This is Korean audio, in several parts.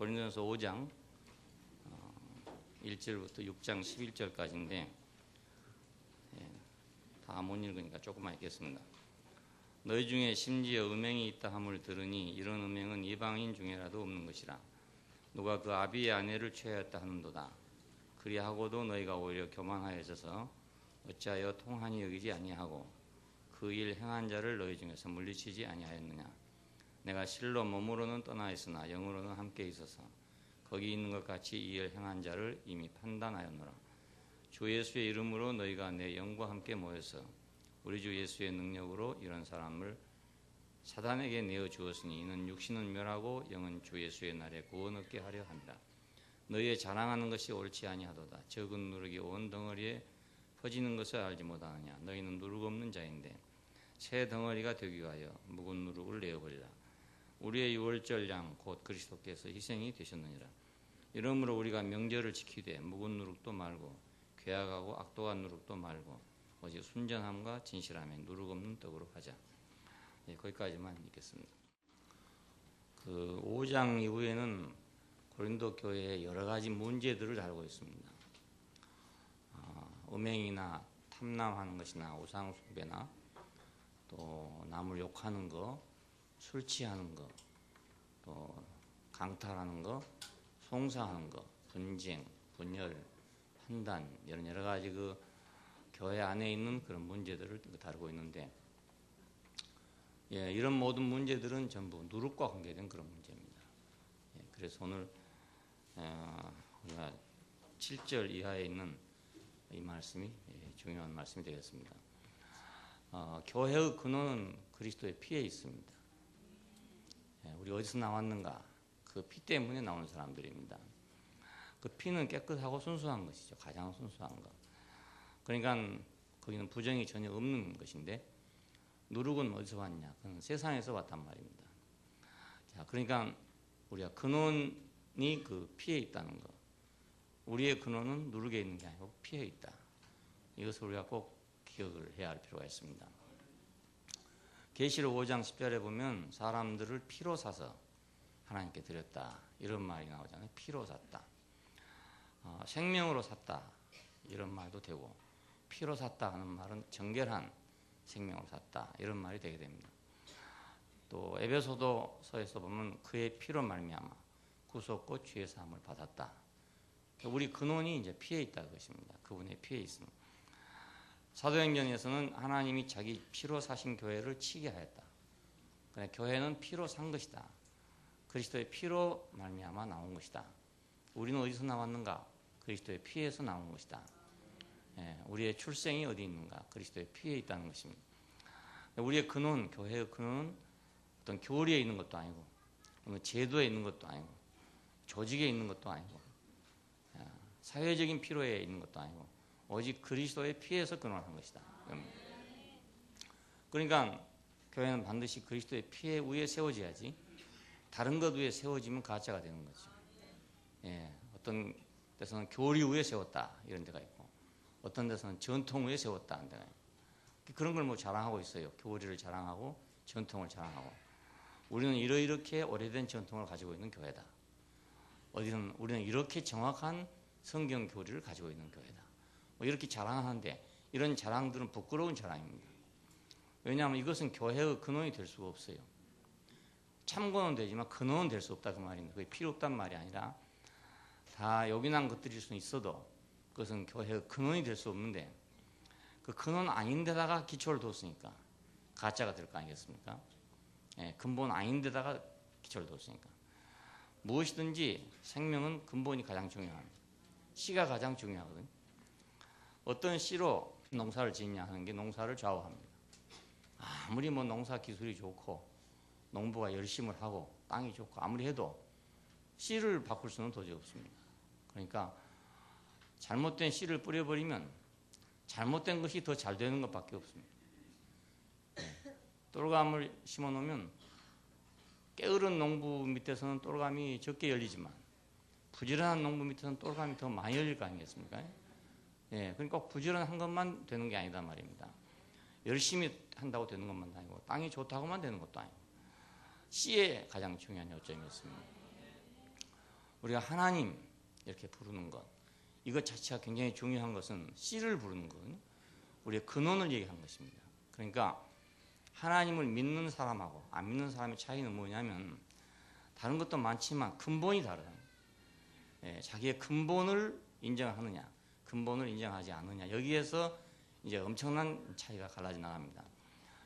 고린도전서 5장 1절부터 6장 11절까지인데 다 못 읽으니까 조금만 읽겠습니다. 너희 중에 심지어 음행이 있다 함을 들으니 이런 음행은 이방인 중에라도 없는 것이라. 누가 그 아비의 아내를 취하였다 하는도다. 그리하고도 너희가 오히려 교만하여져서 어찌하여 통한이 여기지 아니하고 그 일 행한 자를 너희 중에서 물리치지 아니하였느냐. 내가 실로 몸으로는 떠나 있으나 영으로는 함께 있어서 거기 있는 것 같이 이 일 행한 자를 이미 판단하였노라. 주 예수의 이름으로 너희가 내 영과 함께 모여서 우리 주 예수의 능력으로 이런 사람을 사단에게 내어 주었으니 이는 육신은 멸하고 영은 주 예수의 날에 구원 얻게 하려 합니다. 너희의 자랑하는 것이 옳지 아니하도다. 적은 누룩이 온 덩어리에 퍼지는 것을 알지 못하느냐. 너희는 누룩 없는 자인데 새 덩어리가 되기 위하여 묵은 누룩을 내어버리라. 우리의 유월절 양 곧 그리스도께서 희생이 되셨느니라. 이러므로 우리가 명절을 지키되 묵은 누룩도 말고 괴악하고 악독한 누룩도 말고 오직 순전함과 진실함에 누룩 없는 떡으로 하자. 거기까지만 읽겠습니다. 그 5장 이후에는 고린도 교회의 여러 가지 문제들을 다루고 있습니다. 음행이나 탐남하는 것이나 우상숭배나 또 남을 욕하는 거, 술 취하는 거, 또 강탈하는 거, 송사하는 거, 분쟁, 분열, 판단 이런 여러 가지 그 교회 안에 있는 그런 문제들을 다루고 있는데, 이런 모든 문제들은 전부 누룩과 관계된 그런 문제입니다. 그래서 오늘 우리가 7절 이하에 있는 이 말씀이 중요한 말씀이 되겠습니다. 교회의 근원은 그리스도의 피에 있습니다. 우리 어디서 나왔는가? 그 피 때문에 나오는 사람들입니다. 그 피는 깨끗하고 순수한 것이죠. 가장 순수한 것. 그러니까 거기는 부정이 전혀 없는 것인데, 누룩은 어디서 왔냐? 그건 세상에서 왔단 말입니다. 자, 그러니까 우리가 근원이 그 피에 있다는 것. 우리의 근원은 누룩에 있는 게 아니고 피에 있다. 이것을 우리가 꼭 기억을 해야 할 필요가 있습니다. 계시록 5장 10절에 보면 사람들을 피로 사서 하나님께 드렸다. 이런 말이 나오잖아요. 피로 샀다. 생명으로 샀다. 이런 말도 되고, 피로 샀다 하는 말은 정결한 생명으로 샀다. 이런 말이 되게 됩니다. 또 에베소서에서 보면 그의 피로 말미암아 구속과 죄 사함을 받았다. 우리 근원이 이제 피에 있다 그것입니다. 그분의 피에 있습니다. 사도행전에서는 하나님이 자기 피로 사신 교회를 치게 하였다. 그러니까 교회는 피로 산 것이다. 그리스도의 피로 말미암아 나온 것이다. 우리는 어디서 나왔는가? 그리스도의 피에서 나온 것이다. 우리의 출생이 어디 있는가? 그리스도의 피에 있다는 것입니다. 우리의 근원, 교회의 근원은 어떤 교리에 있는 것도 아니고, 제도에 있는 것도 아니고, 조직에 있는 것도 아니고, 사회적인 필요에 있는 것도 아니고, 오직 그리스도의 피에서 근원한 것이다. 그러니까 교회는 반드시 그리스도의 피에 위에 세워져야지, 다른 것 위에 세워지면 가짜가 되는 거죠. 어떤 데서는 교리 위에 세웠다 이런 데가 있고, 어떤 데서는 전통 위에 세웠다 하는 데가 있고, 그런 걸 뭐 자랑하고 있어요. 교리를 자랑하고 전통을 자랑하고. 우리는 이렇게 오래된 전통을 가지고 있는 교회다. 어디는 우리는 이렇게 정확한 성경 교리를 가지고 있는 교회다. 뭐 이렇게 자랑하는데, 이런 자랑들은 부끄러운 자랑입니다. 왜냐하면 이것은 교회의 근원이 될 수가 없어요. 참고는 되지만 근원은 될 수 없다 그 말입니다. 그게 필요 없단 말이 아니라, 다 요긴한 것들일 수는 있어도 그것은 교회의 근원이 될 수 없는데, 그 근원 아닌데다가 기초를 뒀으니까 가짜가 될 거 아니겠습니까? 근본 아닌데다가 기초를 뒀으니까. 무엇이든지 생명은 근본이 가장 중요합니다. 씨가 가장 중요하거든요. 어떤 씨로 농사를 짓냐 하는 게 농사를 좌우합니다. 아무리 뭐 농사 기술이 좋고 농부가 열심을 하고 땅이 좋고 아무리 해도 씨를 바꿀 수는 도저히 없습니다. 그러니까 잘못된 씨를 뿌려버리면 잘못된 것이 더 잘 되는 것밖에 없습니다. 똘감을 심어놓으면 게으른 농부 밑에서는 똘감이 적게 열리지만 부지런한 농부 밑에서는 똘감이 더 많이 열릴 거 아니겠습니까? 그러니까 꼭 부지런한 것만 되는 게 아니다 말입니다. 열심히 한다고 되는 것만 아니고 땅이 좋다고만 되는 것도 아니고 씨에 가장 중요한 요점이 있습니다. 우리가 하나님 이렇게 부르는 것, 이것 자체가 굉장히 중요한 것은 씨를 부르는 거거든요. 우리의 근원을 얘기한 것입니다. 그러니까 하나님을 믿는 사람하고 안 믿는 사람의 차이는 뭐냐면 다른 것도 많지만 근본이 다르다. 자기의 근본을 인정하느냐, 근본을 인정하지 않느냐, 여기에서 이제 엄청난 차이가 갈라져 나갑니다.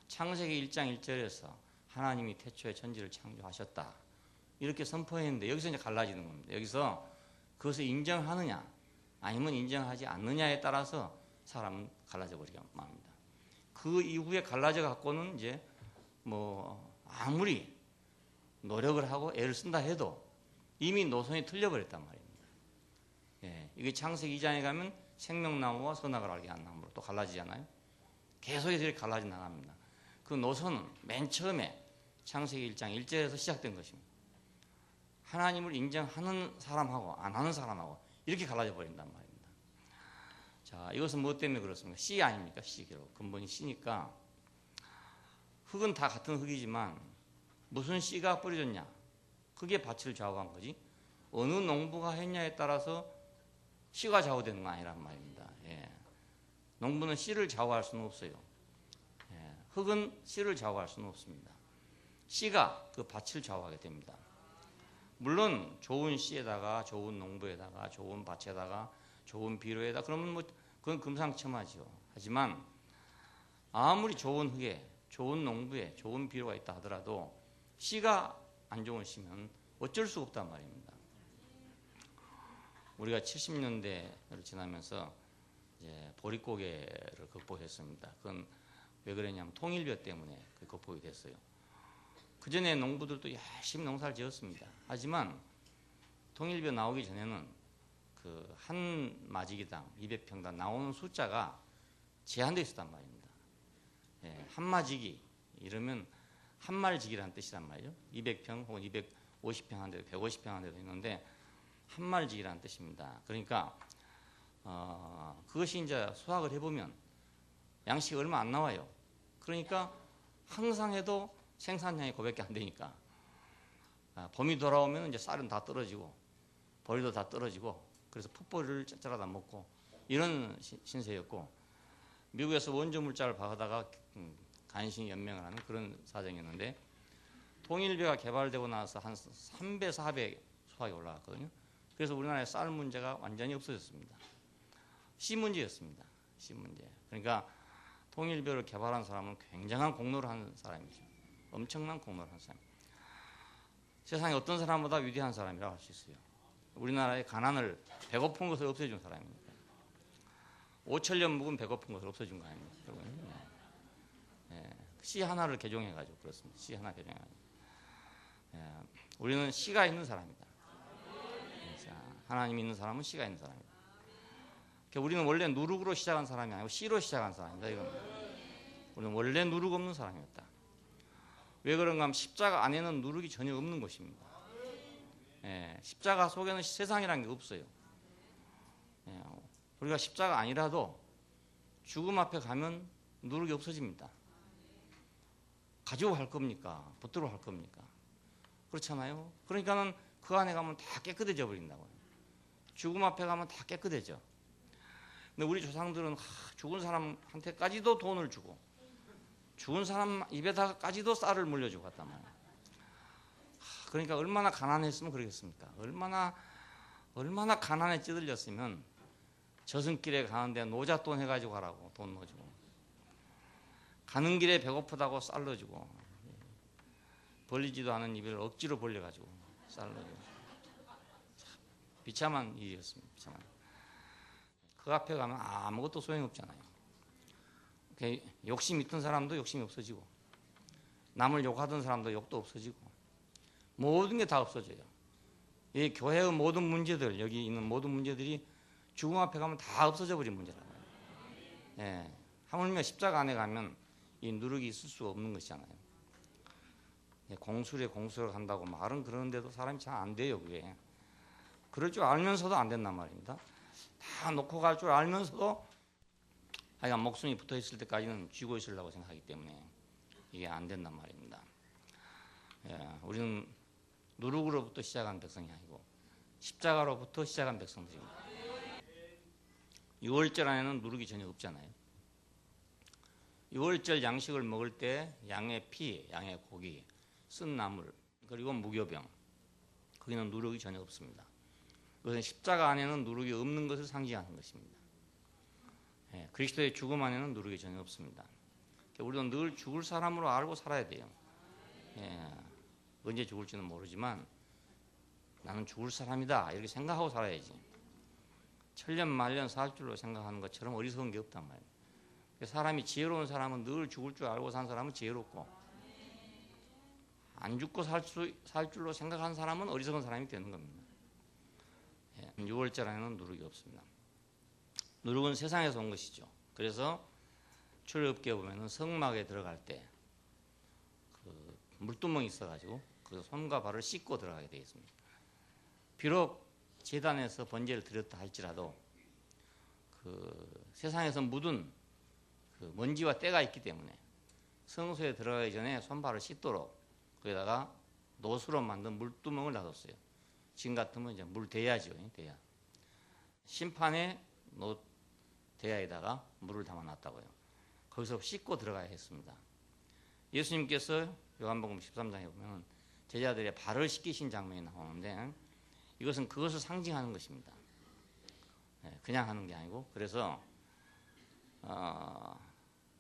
창세기 1장 1절에서 하나님이 태초에 천지를 창조하셨다 이렇게 선포했는데 여기서 이제 갈라지는 겁니다. 여기서 그것을 인정하느냐 아니면 인정하지 않느냐에 따라서 사람은 갈라져 버리게 합니다. 그 이후에 갈라져 갖고는 이제 뭐 아무리 노력을 하고 애를 쓴다 해도 이미 노선이 틀려버렸단 말입니다. 이게 창세기 2장에 가면 생명나무와 선악을 알게 한 나무로 또 갈라지잖아요. 계속해서 이렇게 갈라져 나갑니다. 그 노선은 맨 처음에 창세기 1장 1절에서 시작된 것입니다. 하나님을 인정하는 사람하고 안 하는 사람하고 이렇게 갈라져 버린단 말입니다. 자, 이것은 무엇 때문에 그렇습니까? 씨 아닙니까? 씨, 결국 근본이 씨니까. 흙은 다 같은 흙이지만 무슨 씨가 뿌려졌냐, 그게 밭을 좌우한 거지 어느 농부가 했냐에 따라서 씨가 좌우되는 건 아니란 말입니다. 농부는 씨를 좌우할 수는 없어요. 흙은 씨를 좌우할 수는 없습니다. 씨가 그 밭을 좌우하게 됩니다. 물론 좋은 씨에다가 좋은 농부에다가 좋은 밭에다가 좋은 비료에다 그러면 뭐 그건 금상첨화죠. 하지만 아무리 좋은 흙에 좋은 농부에 좋은 비료가 있다 하더라도 씨가 안 좋은 씨면 어쩔 수 없단 말입니다. 우리가 70년대를 지나면서 이제 보릿고개를 극복했습니다. 그건 왜 그러냐면 통일벼 때문에 극복이 됐어요. 그 전에 농부들도 열심히 농사를 지었습니다. 하지만 통일벼 나오기 전에는 그 한 마지기당 200평당 나오는 숫자가 제한되어 있었단 말입니다. 한 마지기 이러면 한 말지기라는 뜻이란 말이죠. 200평 혹은 250평 한 데도 150평 한 데도 있는데 한 말지기라는 뜻입니다. 그러니까 그것이 이제 수학을 해보면 양식이 얼마 안 나와요. 그러니까 항상 해도 생산량이 그밖에 안 되니까 봄이 돌아오면 이제 쌀은 다 떨어지고 벌도 다 떨어지고 그래서 풋벌을 짭짤하다 먹고 이런 신세였고 미국에서 원조 물자를 받아다가 간신히 연명을 하는 그런 사정이었는데 통일벼가 개발되고 나서 한 3배, 4배 수확이 올라갔거든요. 그래서 우리나라의 쌀 문제가 완전히 없어졌습니다. 씨 문제였습니다. 씨 문제. 그러니까 통일벼를 개발한 사람은 굉장한 공로를 한 사람이죠. 엄청난 공로를 한 사람. 세상에 어떤 사람보다 위대한 사람이라고 할 수 있어요. 우리나라의 가난을 배고픈 것을 없애준 사람입니다. 5천년 묵은 배고픈 것을 없애준 거 아닙니까? 씨 하나를 개종해가지고 그렇습니다. 씨 하나 개종해가지고. 우리는 씨가 있는 사람이다. 하나님 있는 사람은 씨가 있는 사람이다. 우리는 원래 누룩으로 시작한 사람이 아니고 씨로 시작한 사람이다. 이건. 우리는 원래 누룩 없는 사람이었다. 왜 그런가 하면 십자가 안에는 누룩이 전혀 없는 것입니다. 십자가 속에는 세상이라는 게 없어요. 우리가 십자가 아니라도 죽음 앞에 가면 누룩이 없어집니다. 가지고 갈 겁니까? 붙들고 갈 겁니까? 그렇잖아요. 그러니까는 그 안에 가면 다 깨끗해져 버린다고요. 죽음 앞에 가면 다 깨끗해져. 근데 우리 조상들은 죽은 사람한테까지도 돈을 주고 죽은 사람 입에다가까지도 쌀을 물려주고 갔단 말이에요. 그러니까 얼마나 가난했으면 그러겠습니까? 얼마나 가난에 찌들렸으면 저승길에 가는데 노잣돈 해가지고 가라고 돈 넣어주고 가는 길에 배고프다고 쌀 넣어주고 벌리지도 않은 입을 억지로 벌려가지고 쌀 넣어주고 비참한 일이었습니다. 비참한. 그 앞에 가면 아무것도 소용없잖아요. 욕심 있던 사람도 욕심이 없어지고 남을 욕하던 사람도 욕도 없어지고 모든 게 다 없어져요. 이 교회의 모든 문제들, 여기 있는 모든 문제들이 죽음 앞에 가면 다 없어져 버린 문제라고요. 하물며 십자가 안에 가면 이 누룩이 있을 수 없는 것이잖아요. 공술에 공수를 한다고 말은 그러는데도 사람이 잘 안 돼요. 그게 그럴 줄 알면서도 안 된단 말입니다. 다 놓고 갈 줄 알면서도 하여간 목숨이 붙어 있을 때까지는 쥐고 있으려고 생각하기 때문에 이게 안 된단 말입니다. 우리는 누룩으로부터 시작한 백성이 아니고 십자가로부터 시작한 백성들입니다. 6월절 안에는 누룩이 전혀 없잖아요. 6월절 양식을 먹을 때 양의 피, 양의 고기, 쓴 나물, 그리고 무교병, 거기는 누룩이 전혀 없습니다. 그것은 십자가 안에는 누룩이 없는 것을 상징하는 것입니다. 그리스도의 죽음 안에는 누룩이 전혀 없습니다. 우리도 늘 죽을 사람으로 알고 살아야 돼요. 언제 죽을지는 모르지만 나는 죽을 사람이다 이렇게 생각하고 살아야지. 천년 만년 살 줄로 생각하는 것처럼 어리석은 게 없단 말이에요. 사람이 지혜로운 사람은 늘 죽을 줄 알고 산 사람은 지혜롭고, 안 죽고 살 줄로 생각하는 사람은 어리석은 사람이 되는 겁니다. 6월절 안에는 누룩이 없습니다. 누룩은 세상에서 온 것이죠. 그래서 출애굽기에 보면은 성막에 들어갈 때 그 물두멍이 있어가지고 그 손과 발을 씻고 들어가게 되어 있습니다. 비록 제단에서 번제를 드렸다 할지라도 그 세상에서 묻은 그 먼지와 때가 있기 때문에 성소에 들어가기 전에 손발을 씻도록 거기다가 노수로 만든 물두멍을 놔뒀어요. 지금 같으면 이제 물 대야죠. 대야. 심판의 대야에다가 물을 담아놨다고요. 거기서 씻고 들어가야 했습니다. 예수님께서 요한복음 13장에 보면 제자들의 발을 씻기신 장면이 나오는데 이것은 그것을 상징하는 것입니다. 그냥 하는 게 아니고, 그래서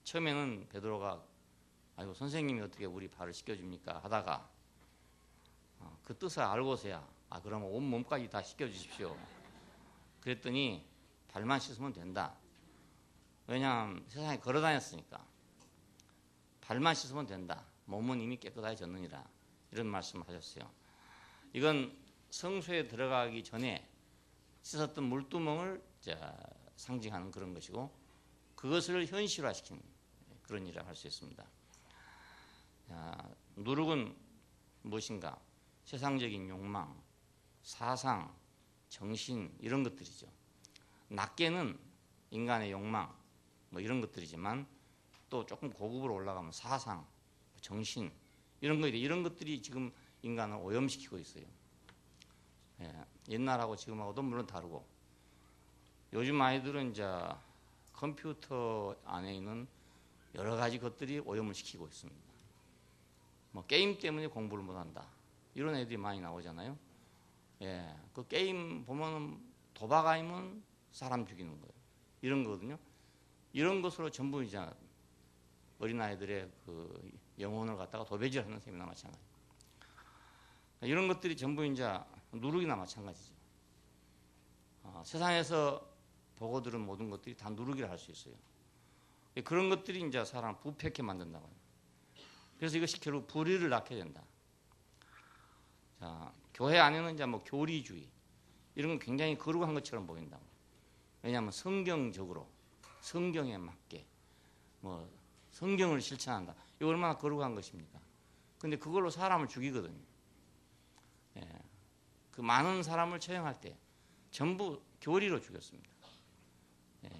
처음에는 베드로가 아이고 선생님이 어떻게 우리 발을 씻겨줍니까 하다가 그 뜻을 알고서야 그러면 온 몸까지 다 씻겨주십시오. 그랬더니 발만 씻으면 된다. 왜냐하면 세상에 걸어다녔으니까 발만 씻으면 된다. 몸은 이미 깨끗해졌느니라. 이런 말씀을 하셨어요. 이건 성소에 들어가기 전에 씻었던 물두멍을 상징하는 그런 것이고, 그것을 현실화시킨 그런 일을 할 수 있습니다. 누룩은 무엇인가? 세상적인 욕망, 사상, 정신 이런 것들이죠. 낮게는 인간의 욕망 뭐 이런 것들이지만 또 조금 고급으로 올라가면 사상, 정신 이런 것들이 지금 인간을 오염시키고 있어요. 옛날하고 지금하고도 물론 다르고, 요즘 아이들은 이제 컴퓨터 안에 있는 여러 가지 것들이 오염을 시키고 있습니다. 뭐 게임 때문에 공부를 못한다 이런 애들이 많이 나오잖아요. 그 게임 보면 도박 아니면 사람 죽이는 거예요. 이런 거거든요. 이런 것으로 전부 이제 어린아이들의 그 영혼을 갖다가 도배질하는 셈이나 마찬가지. 이런 것들이 전부 이제 누룩이나 마찬가지죠. 세상에서 보고 들은 모든 것들이 다 누룩이라 할 수 있어요. 그런 것들이 이제 사람을 부패케 만든다고요. 그래서 이것이 결국 불의를 낳게 된다. 자, 교회 안에는 이제 뭐 교리주의 이런 건 굉장히 거룩한 것처럼 보인다고. 왜냐하면 성경적으로 성경에 맞게 뭐 성경을 실천한다. 이거 얼마나 거룩한 것입니까? 근데 그걸로 사람을 죽이거든요. 그 많은 사람을 처형할 때 전부 교리로 죽였습니다.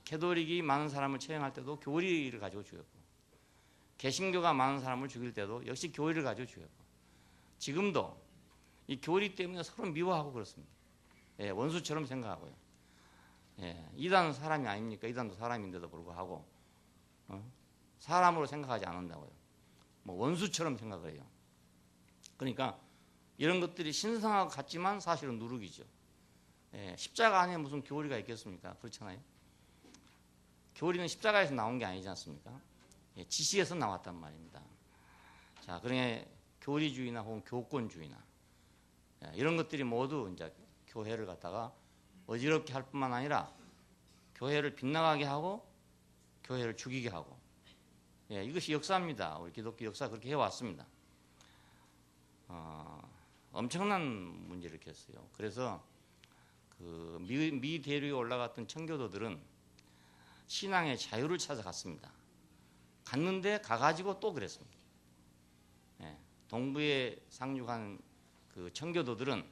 캐톨릭이 많은 사람을 처형할 때도 교리를 가지고 죽였고, 개신교가 많은 사람을 죽일 때도 역시 교리를 가지고 죽였고, 지금도 이 교리 때문에 서로 미워하고 그렇습니다. 원수처럼 생각하고요. 이단은 사람이 아닙니까? 이단도 사람인데도 불구하고 사람으로 생각하지 않는다고요. 뭐 원수처럼 생각을 해요. 그러니까 이런 것들이 신성하고 같지만 사실은 누룩이죠. 십자가 안에 무슨 교리가 있겠습니까? 그렇잖아요. 교리는 십자가에서 나온 게 아니지 않습니까? 지시에서 나왔단 말입니다. 자, 그러니 교리주의나 혹은 교권주의나 이런 것들이 모두 이제 교회를 갖다가 어지럽게 할 뿐만 아니라 교회를 빗나가게 하고 교회를 죽이게 하고, 이것이 역사입니다. 우리 기독교 역사 그렇게 해왔습니다. 엄청난 문제를 일으켰어요. 그래서 그 미 대륙에 올라갔던 청교도들은 신앙의 자유를 찾아갔습니다. 갔는데 가가지고 또 그랬습니다. 동부에 상륙한 그 청교도들은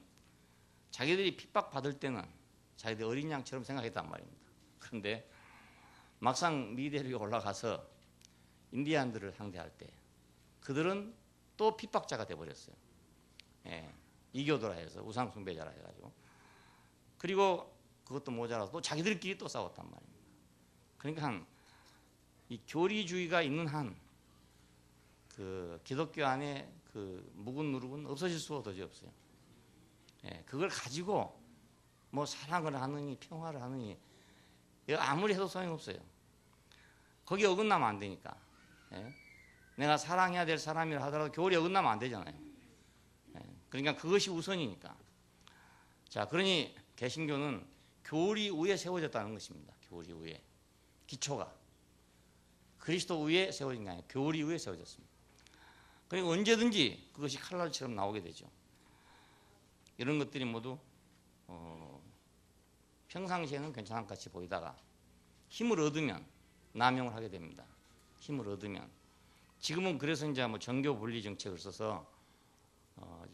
자기들이 핍박받을 때는 자기들 어린 양처럼 생각했단 말입니다. 그런데 막상 미 대륙에 올라가서 인디안들을 상대할 때 그들은 또 핍박자가 돼버렸어요. 이교도라 해서 우상 숭배자라 해가지고. 그리고 그것도 모자라서 또 자기들끼리 또 싸웠단 말입니다. 그러니까 이 교리주의가 있는 한 그 기독교 안에 그 묵은 누룩은 없어질 수가 도저히 없어요. 예, 그걸 가지고 뭐 사랑을 하느니 평화를 하느니 아무리 해도 소용없어요. 거기 어긋나면 안 되니까. 예? 내가 사랑해야 될 사람이라 하더라도 교리 어긋나면 안 되잖아요. 예? 그러니까 그것이 우선이니까. 자, 그러니 개신교는 교리 위에 세워졌다는 것입니다. 교리 위에. 기초가. 그리스도 위에 세워진 게 아니라 교리 위에 세워졌습니다. 그러니까 언제든지 그것이 칼날처럼 나오게 되죠. 이런 것들이 모두 평상시에는 괜찮은 것 같이 보이다가 힘을 얻으면 남용을 하게 됩니다. 힘을 얻으면. 지금은 그래서 이제 뭐 정교 분리 정책을 써서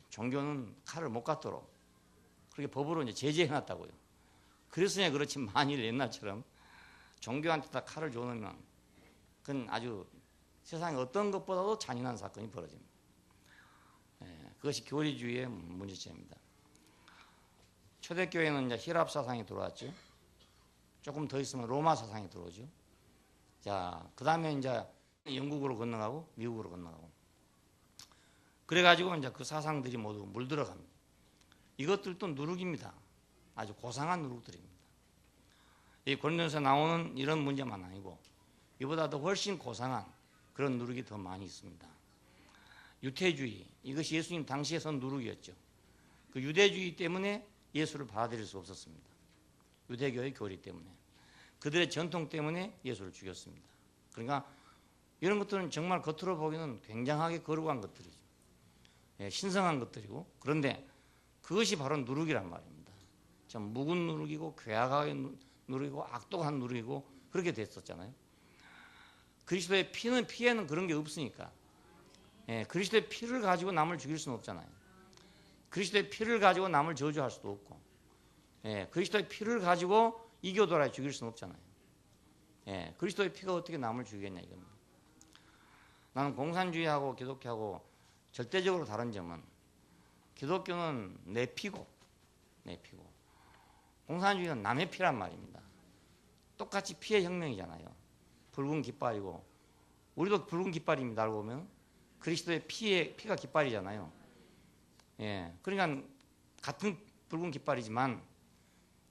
종교는 칼을 못 갖도록 그렇게 법으로 이제 제재해놨다고요. 그래서야 그렇지 만일 옛날처럼 종교한테 다 칼을 줘놓으면 그건 아주 세상에 어떤 것보다도 잔인한 사건이 벌어집니다. 예, 그것이 교리주의의 문제점입니다. 초대교회는 이제 히랍 사상이 들어왔죠. 조금 더 있으면 로마 사상이 들어오죠. 자, 그 다음에 이제 영국으로 건너가고 미국으로 건너가고. 그래가지고 이제 그 사상들이 모두 물들어갑니다. 이것들도 누룩입니다. 아주 고상한 누룩들입니다. 이 고린도서에 나오는 이런 문제만 아니고 이보다도 훨씬 고상한 그런 누룩이 더 많이 있습니다. 유태주의, 이것이 예수님 당시에 선 누룩이었죠. 그 유대주의 때문에 예수를 받아들일 수 없었습니다. 유대교의 교리 때문에. 그들의 전통 때문에 예수를 죽였습니다. 그러니까 이런 것들은 정말 겉으로 보기에는 굉장하게 거룩한 것들이죠. 예, 신성한 것들이고, 그런데 그것이 바로 누룩이란 말입니다. 참 묵은 누룩이고 괴악하게 누룩이고 악독한 누룩이고 그렇게 됐었잖아요. 그리스도의 피에는 그런 게 없으니까. 예, 그리스도의 피를 가지고 남을 죽일 수는 없잖아요. 그리스도의 피를 가지고 남을 저주할 수도 없고, 예, 그리스도의 피를 가지고 이교도라 죽일 수는 없잖아요. 예, 그리스도의 피가 어떻게 남을 죽이겠냐 이겁니다. 나는 공산주의하고 기독교하고 절대적으로 다른 점은 기독교는 내 피고 공산주의는 남의 피란 말입니다. 똑같이 피의 혁명이잖아요. 붉은 깃발이고 우리도 붉은 깃발입니다. 알고 보면 그리스도의 피가 깃발이잖아요. 예, 그러니까 같은 붉은 깃발이지만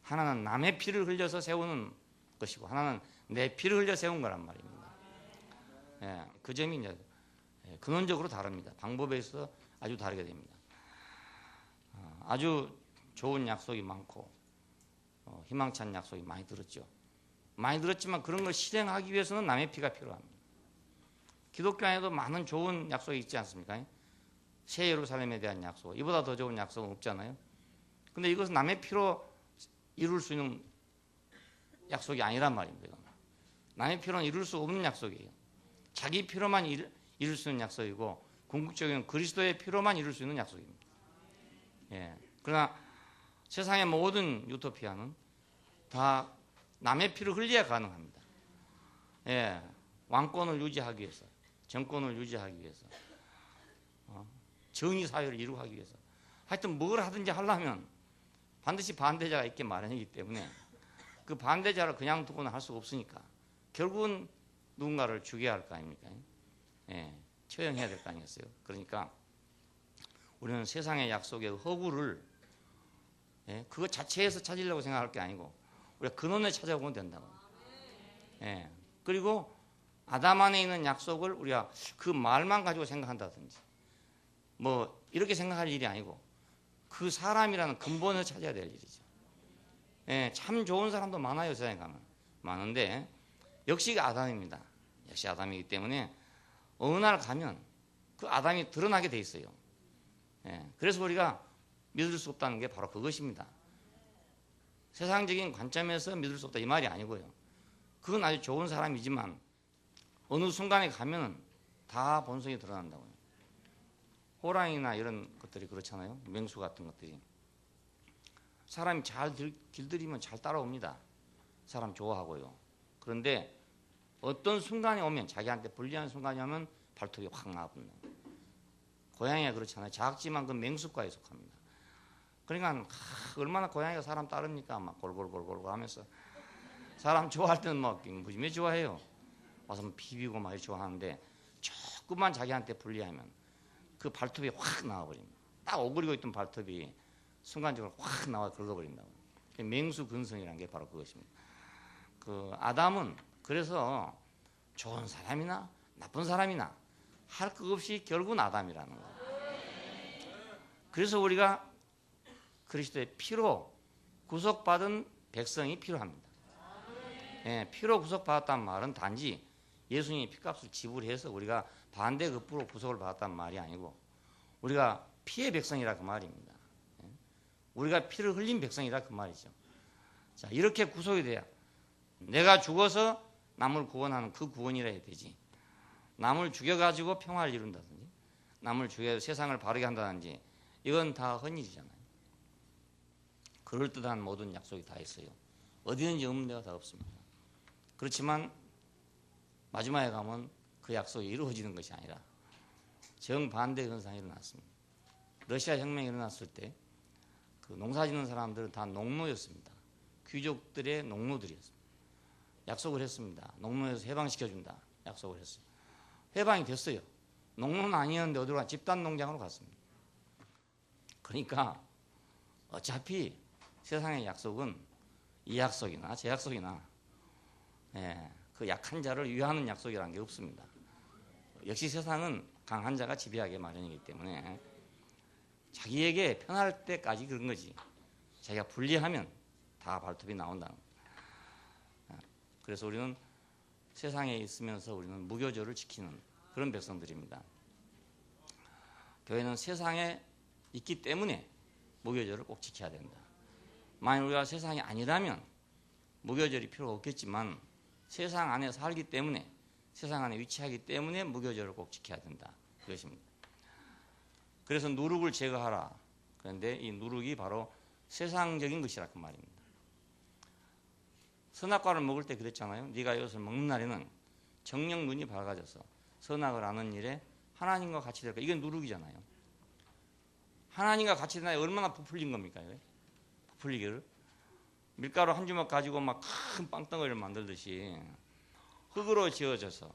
하나는 남의 피를 흘려서 세우는 것이고 하나는 내 피를 흘려 세운 거란 말입니다. 예, 그 점이 이제 근원적으로 다릅니다. 방법에 있어서 아주 다르게 됩니다. 아주 좋은 약속이 많고 희망찬 약속이 많이 들었죠. 많이 들었지만 그런 걸 실행하기 위해서는 남의 피가 필요합니다. 기독교 안에도 많은 좋은 약속이 있지 않습니까? 새 예루살렘에 대한 약속, 이보다 더 좋은 약속은 없잖아요. 근데 이것은 남의 피로 이룰 수 있는 약속이 아니란 말입니다. 남의 피로는 이룰 수 없는 약속이에요. 자기 피로만 이룰 수 있는 약속이고 궁극적인 그리스도의 피로만 이룰 수 있는 약속입니다. 예. 그러나 세상의 모든 유토피아는 다 남의 피를 흘려야 가능합니다. 예. 왕권을 유지하기 위해서, 정권을 유지하기 위해서, 정의 사회를 이루기 위해서, 하여튼 뭘 하든지 하려면 반드시 반대자가 있기 마련이기 때문에 그 반대자를 그냥 두고는 할 수가 없으니까 결국은 누군가를 죽여야 할 거 아닙니까? 예, 처형해야 될 거 아니겠어요? 그러니까 우리는 세상의 약속의 허구를 그거 자체에서 찾으려고 생각할 게 아니고 우리가 근원에 찾아보면 된다고. 예, 그리고 아담 안에 있는 약속을 우리가 그 말만 가지고 생각한다든지 뭐 이렇게 생각할 일이 아니고 그 사람이라는 근본을 찾아야 될 일이죠. 예, 참 좋은 사람도 많아요. 세상에 가면 많은데 역시 아담입니다. 역시 아담이기 때문에 어느 날 가면 그 아담이 드러나게 돼 있어요. 예, 그래서 우리가 믿을 수 없다는 게 바로 그것입니다. 세상적인 관점에서 믿을 수 없다 이 말이 아니고요. 그건 아주 좋은 사람이지만 어느 순간에 가면은 다 본성이 드러난다고요. 호랑이나 이런 것들이 그렇잖아요. 맹수 같은 것들이. 사람이 잘 길들이면 잘 따라옵니다. 사람 좋아하고요. 그런데 어떤 순간이 오면 자기한테 불리한 순간이 오면 발톱이 확 나붙는. 고양이가 그렇잖아요. 작지만 그 맹수과에 속합니다. 그러니까 얼마나 고양이가 사람 따릅니까? 막 골골골골 하면서 사람 좋아할 때는 막 무지개 좋아해요. 와서 막 비비고 막 이렇게 좋아하는데 조금만 자기한테 불리하면 그 발톱이 확 나와버립니다. 딱 오그리고 있던 발톱이 순간적으로 확 나와 긁어버린다고. 맹수근성이라는 게 바로 그것입니다. 그 아담은 그래서 좋은 사람이나 나쁜 사람이나 할 것 없이 결국은 아담이라는 거예요. 그래서 우리가 그리스도의 피로 구속받은 백성이 필요합니다. 예, 피로 구속받았다는 말은 단지 예수님이 피값을 지불해서 우리가 반대급부로 구속을 받았다는 말이 아니고 우리가 피의 백성이라 그 말입니다. 예, 우리가 피를 흘린 백성이라 그 말이죠. 자, 이렇게 구속이 돼야 내가 죽어서 남을 구원하는 그 구원이라 해야 되지. 남을 죽여가지고 평화를 이룬다든지 남을 죽여서 세상을 바르게 한다든지 이건 다 헛일이잖아요. 그럴듯한 모든 약속이 다 있어요. 어디든지 없는 데가 다 없습니다. 그렇지만 마지막에 가면 그 약속이 이루어지는 것이 아니라 정반대 현상이 일어났습니다. 러시아 혁명이 일어났을 때 그 농사 짓는 사람들은 다 농노였습니다. 귀족들의 농노들이었습니다. 약속을 했습니다. 농노에서 해방시켜준다. 약속을 했어요. 해방이 됐어요. 농노는 아니었는데 어디로 가? 집단 농장으로 갔습니다. 그러니까 어차피 세상의 약속은 이 약속이나 제 약속이나 그 약한 자를 위하는 약속이라는 게 없습니다. 역시 세상은 강한 자가 지배하게 마련이기 때문에 자기에게 편할 때까지 그런 거지. 자기가 불리하면 다 발톱이 나온다는 거예요. 그래서 우리는 세상에 있으면서 우리는 무교절을 지키는 그런 백성들입니다. 교회는 세상에 있기 때문에 무교절을 꼭 지켜야 된다. 만약 우리가 세상이 아니라면 무교절이 필요가 없겠지만 세상 안에 살기 때문에 세상 안에 위치하기 때문에 무교절을 꼭 지켜야 된다. 그것입니다. 그래서 누룩을 제거하라. 그런데 이 누룩이 바로 세상적인 것이라 그 말입니다. 선악과를 먹을 때 그랬잖아요. 네가 이것을 먹는 날에는 정녕 눈이 밝아져서 선악을 아는 일에 하나님과 같이 될까. 이게 누룩이잖아요. 하나님과 같이 되나 얼마나 부풀린 겁니까? 부풀리기를. 밀가루 한 주먹 가지고 막 큰 빵덩어리를 만들듯이 흙으로 지어져서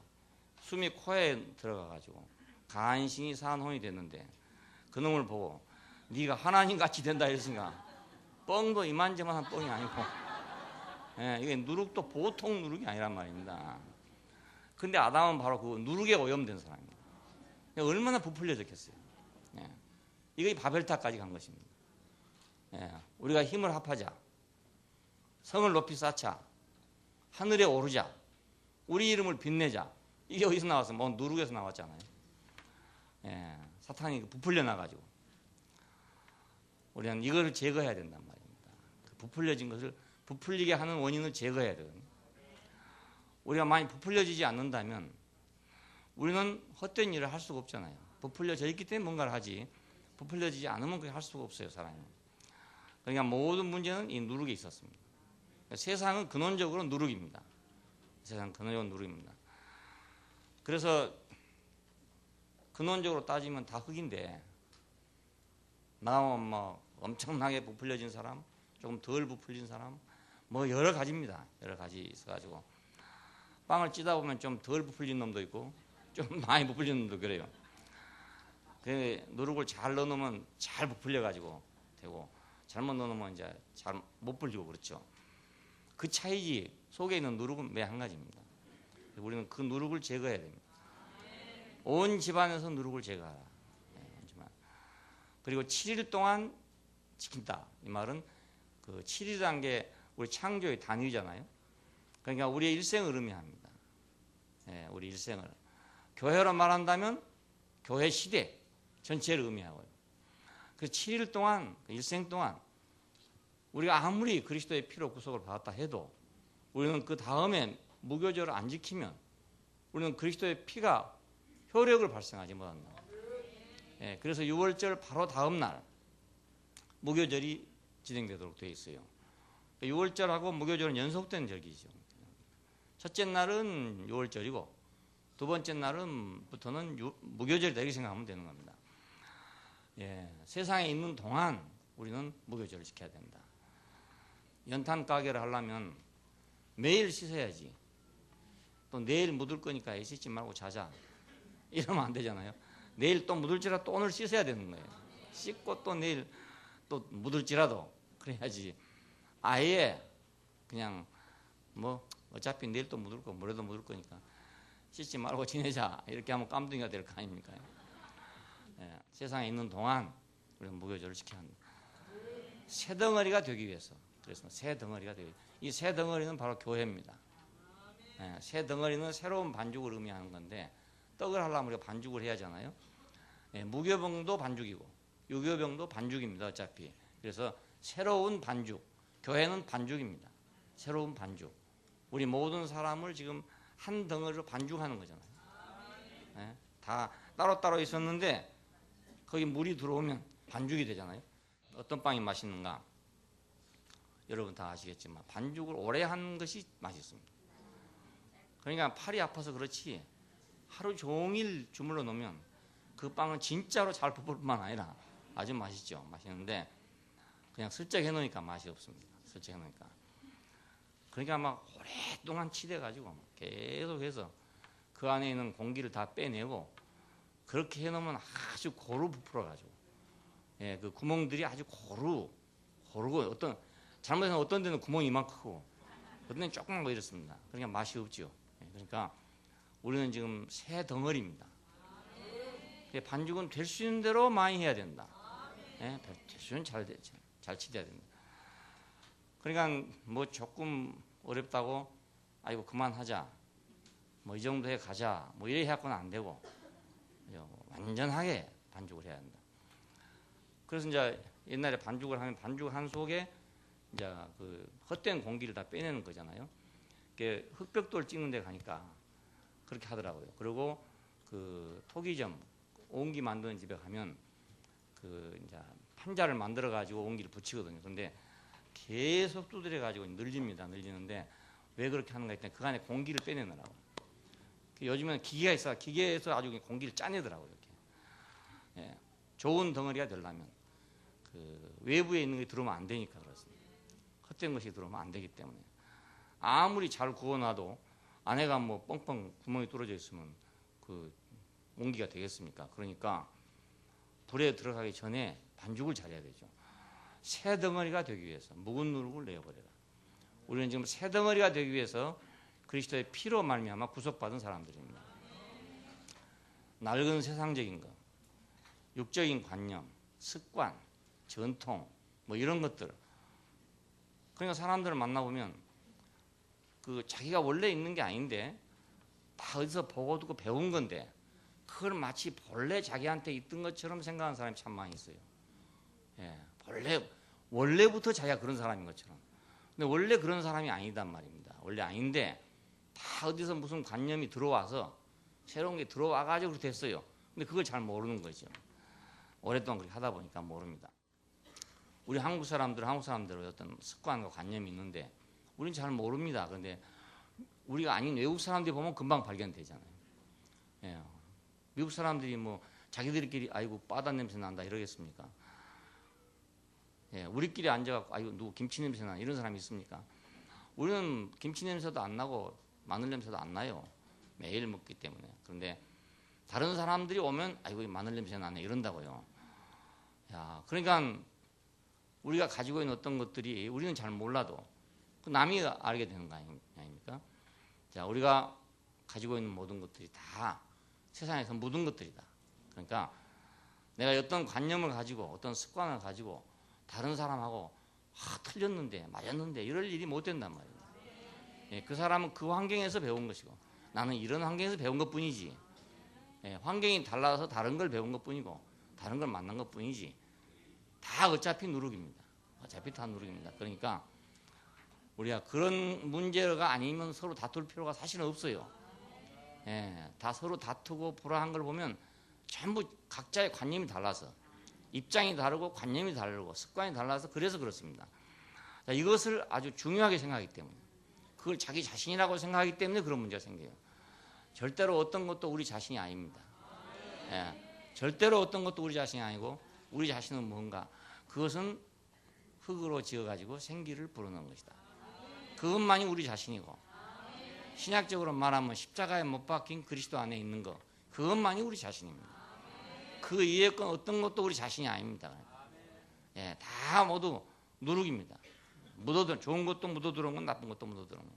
숨이 코에 들어가가지고 간신히 산 혼이 됐는데 그놈을 보고 네가 하나님 같이 된다 이랬으니까 뻥도 이만저만한 뻥이 아니고 이게 누룩도 보통 누룩이 아니란 말입니다. 근데 아담은 바로 그 누룩에 오염된 사람입니다. 얼마나 부풀려졌겠어요. 이게 바벨탑까지 간 것입니다. 우리가 힘을 합하자. 성을 높이 쌓자. 하늘에 오르자. 우리 이름을 빛내자. 이게 어디서 나왔어? 뭐 누룩에서 나왔잖아요. 사탄이 부풀려 나가지고 우리는 이걸 제거해야 된단 말입니다. 그 부풀려진 것을 부풀리게 하는 원인을 제거해야 되거든요. 우리가 많이 부풀려지지 않는다면 우리는 헛된 일을 할 수가 없잖아요. 부풀려져 있기 때문에 뭔가를 하지 부풀려지지 않으면 그게 할 수가 없어요. 사람이. 그러니까 모든 문제는 이 누룩에 있었습니다. 그러니까 세상은 근원적으로 누룩입니다. 세상은 근원적으로 누룩입니다. 그래서 근원적으로 따지면 다 흙인데 나오면 뭐 엄청나게 부풀려진 사람, 조금 덜 부풀린 사람, 뭐 여러 가지입니다. 여러 가지 있어가지고 빵을 찌다 보면 좀 덜 부풀린 놈도 있고 좀 많이 부풀린 놈도 그래요. 그 누룩을 잘 넣어놓으면 잘 부풀려가지고 되고 잘못 넣어놓으면 이제 잘 못 불리고 그렇죠. 그 차이지 속에 있는 누룩은 매 한 가지입니다. 우리는 그 누룩을 제거해야 됩니다. 온 집안에서 누룩을 제거하라. 그리고 7일 동안 지킨다. 이 말은 그 7일이라는 게 우리 창조의 단위잖아요. 그러니까 우리의 일생을 의미합니다. 우리 일생을. 교회로 말한다면 교회 시대 전체를 의미하고요. 그 7일 동안, 일생 동안 우리가 아무리 그리스도의 피로 구속을 받았다 해도 우리는 그 다음에 무교절을 안 지키면 우리는 그리스도의 피가 효력을 발생하지 못한다. 그래서 6월절 바로 다음 날 무교절이 진행되도록 되어 있어요. 6월절하고 무교절은 연속된 절기죠. 첫째 날은 6월절이고 두 번째 날은부터는 무교절이다 이렇게 생각하면 되는 겁니다. 세상에 있는 동안 우리는 무교절을 지켜야 된다. 연탄 가게를 하려면 매일 씻어야지. 또 내일 묻을 거니까 씻지 말고 자자. 이러면 안 되잖아요. 내일 또 묻을지라도 또 오늘 씻어야 되는 거예요. 씻고 또 내일 또 묻을지라도 그래야지. 아예 그냥 뭐 어차피 내일 또 묻을 거 모레도 묻을 거니까 씻지 말고 지내자 이렇게 하면 깜둥이가 될 거 아닙니까? 예, 세상에 있는 동안 우리는 무교절을 지켜야 한다. 새 덩어리가 되기 위해서. 그래서 새 덩어리가 되기 위해서. 이 새 덩어리는 바로 교회입니다. 예, 새 덩어리는 새로운 반죽을 의미하는 건데 떡을 하려면 우리가 반죽을 해야 하잖아요. 예, 무교병도 반죽이고 유교병도 반죽입니다. 어차피. 그래서 새로운 반죽. 교회는 반죽입니다. 새로운 반죽. 우리 모든 사람을 지금 한 덩어리로 반죽하는 거잖아요. 예, 다 따로따로 있었는데 거기 물이 들어오면 반죽이 되잖아요. 어떤 빵이 맛있는가? 여러분 다 아시겠지만 반죽을 오래 한 것이 맛있습니다. 그러니까 팔이 아파서 그렇지 하루 종일 주물러 놓으면 그 빵은 진짜로 잘 부풀 뿐만 아니라 아주 맛있죠. 맛있는데 그냥 슬쩍 해놓으니까 맛이 없습니다. 슬쩍 해놓으니까. 그러니까 막 오랫동안 치대가지고 계속해서 그 안에 있는 공기를 다 빼내고 그렇게 해놓으면 아주 고루 부풀어가지고 예, 그 구멍들이 아주 고르고 어떤 잘못해서 어떤 데는 구멍이 이만큼 크고 어떤 데는 조그만 거 이렇습니다. 그러니까 맛이 없죠. 예, 그러니까 우리는 지금 새 덩어리입니다. 반죽은 될 수 있는 대로 많이 해야 된다. 예, 될 수 있는 잘 치대야 된다. 그러니까 뭐 조금 어렵다고 아이고 그만하자 뭐 이 정도 해 가자 뭐 이래 해갖고는 안 되고 완전하게 반죽을 해야 한다. 그래서 이제 옛날에 반죽을 하면 반죽 한 속에 이제 그 헛된 공기를 다 빼내는 거잖아요. 그게 흑벽돌 찍는 데 가니까 그렇게 하더라고요. 그리고 그 토기점 옹기 만드는 집에 가면 그 이제 판자를 만들어 가지고 옹기를 붙이거든요. 그런데 계속 두드려 가지고 늘리는데 왜 그렇게 하는가 했더니 그 안에 공기를 빼내느라고. 요즘에는 기계가 있어 기계에서 아주 공기를 짜내더라고요. 이렇게. 예, 좋은 덩어리가 되려면 그 외부에 있는 게 들어오면 안 되니까 그렇습니다. 헛된 것이 들어오면 안 되기 때문에 아무리 잘 구워놔도 안에가 뭐 뻥뻥 구멍이 뚫어져 있으면 그 옹기가 되겠습니까? 그러니까 불에 들어가기 전에 반죽을 잘해야 되죠. 새 덩어리가 되기 위해서 묵은 누룩을 내어버려라. 우리는 지금 새 덩어리가 되기 위해서 그리스도의 피로 말미암아 구속받은 사람들입니다. 낡은 세상적인 것, 육적인 관념, 습관, 전통 뭐 이런 것들. 그러니까 사람들을 만나보면 그 자기가 원래 있는 게 아닌데 다 어디서 보고 듣고 배운 건데 그걸 마치 본래 자기한테 있던 것처럼 생각하는 사람이 참 많이 있어요. 예, 원래부터 자기가 그런 사람인 것처럼. 근데 원래 그런 사람이 아니단 말입니다. 원래 아닌데 다 어디서 무슨 관념이 들어와서 새로운 게 들어와가지고 그렇게 됐어요. 근데 그걸 잘 모르는 거죠. 오랫동안 그렇게 하다 보니까 모릅니다. 우리 한국 사람들은 어떤 습관과 관념이 있는데 우리는 잘 모릅니다. 그런데 우리가 아닌 외국 사람들이 보면 금방 발견되잖아요. 예. 미국 사람들이 뭐 자기들끼리 아이고 바다 냄새 난다 이러겠습니까? 예, 우리끼리 앉아갖고 아이고 누구 김치 냄새 나 이런 사람이 있습니까? 우리는 김치 냄새도 안 나고 마늘 냄새도 안 나요. 매일 먹기 때문에. 그런데 다른 사람들이 오면 아이고 마늘 냄새 나네 이런다고요. 야, 그러니까 우리가 가지고 있는 어떤 것들이 우리는 잘 몰라도 그 남이 알게 되는 거 아닙니까? 자, 우리가 가지고 있는 모든 것들이 다 세상에서 묻은 것들이다. 그러니까 내가 어떤 관념을 가지고 어떤 습관을 가지고 다른 사람하고 틀렸는데 맞았는데 이럴 일이 못 된단 말이에요. 예, 그 사람은 그 환경에서 배운 것이고 나는 이런 환경에서 배운 것뿐이지. 예, 환경이 달라서 다른 걸 배운 것뿐이고 다른 걸 만난 것뿐이지. 다 어차피 누룩입니다. 어차피 다 누룩입니다. 그러니까 우리가 그런 문제가 아니면 서로 다툴 필요가 사실은 없어요. 예, 다 서로 다투고 불화한 걸 보면 전부 각자의 관념이 달라서 입장이 다르고 관념이 다르고 습관이 달라서 그래서 그렇습니다. 자, 이것을 아주 중요하게 생각하기 때문에 그걸 자기 자신이라고 생각하기 때문에 그런 문제가 생겨요. 절대로 어떤 것도 우리 자신이 아닙니다. 예, 절대로 어떤 것도 우리 자신이 아니고 우리 자신은 뭔가 그것은 흙으로 지어가지고 생기를 부르는 것이다. 그것만이 우리 자신이고, 신약적으로 말하면 십자가에 못 박힌 그리스도 안에 있는 것, 그것만이 우리 자신입니다. 그 이외의 건 어떤 것도 우리 자신이 아닙니다. 예, 다 모두 누룩입니다. 묻어들, 좋은 것도 묻어들어온 건, 나쁜 것도 묻어들어온 건.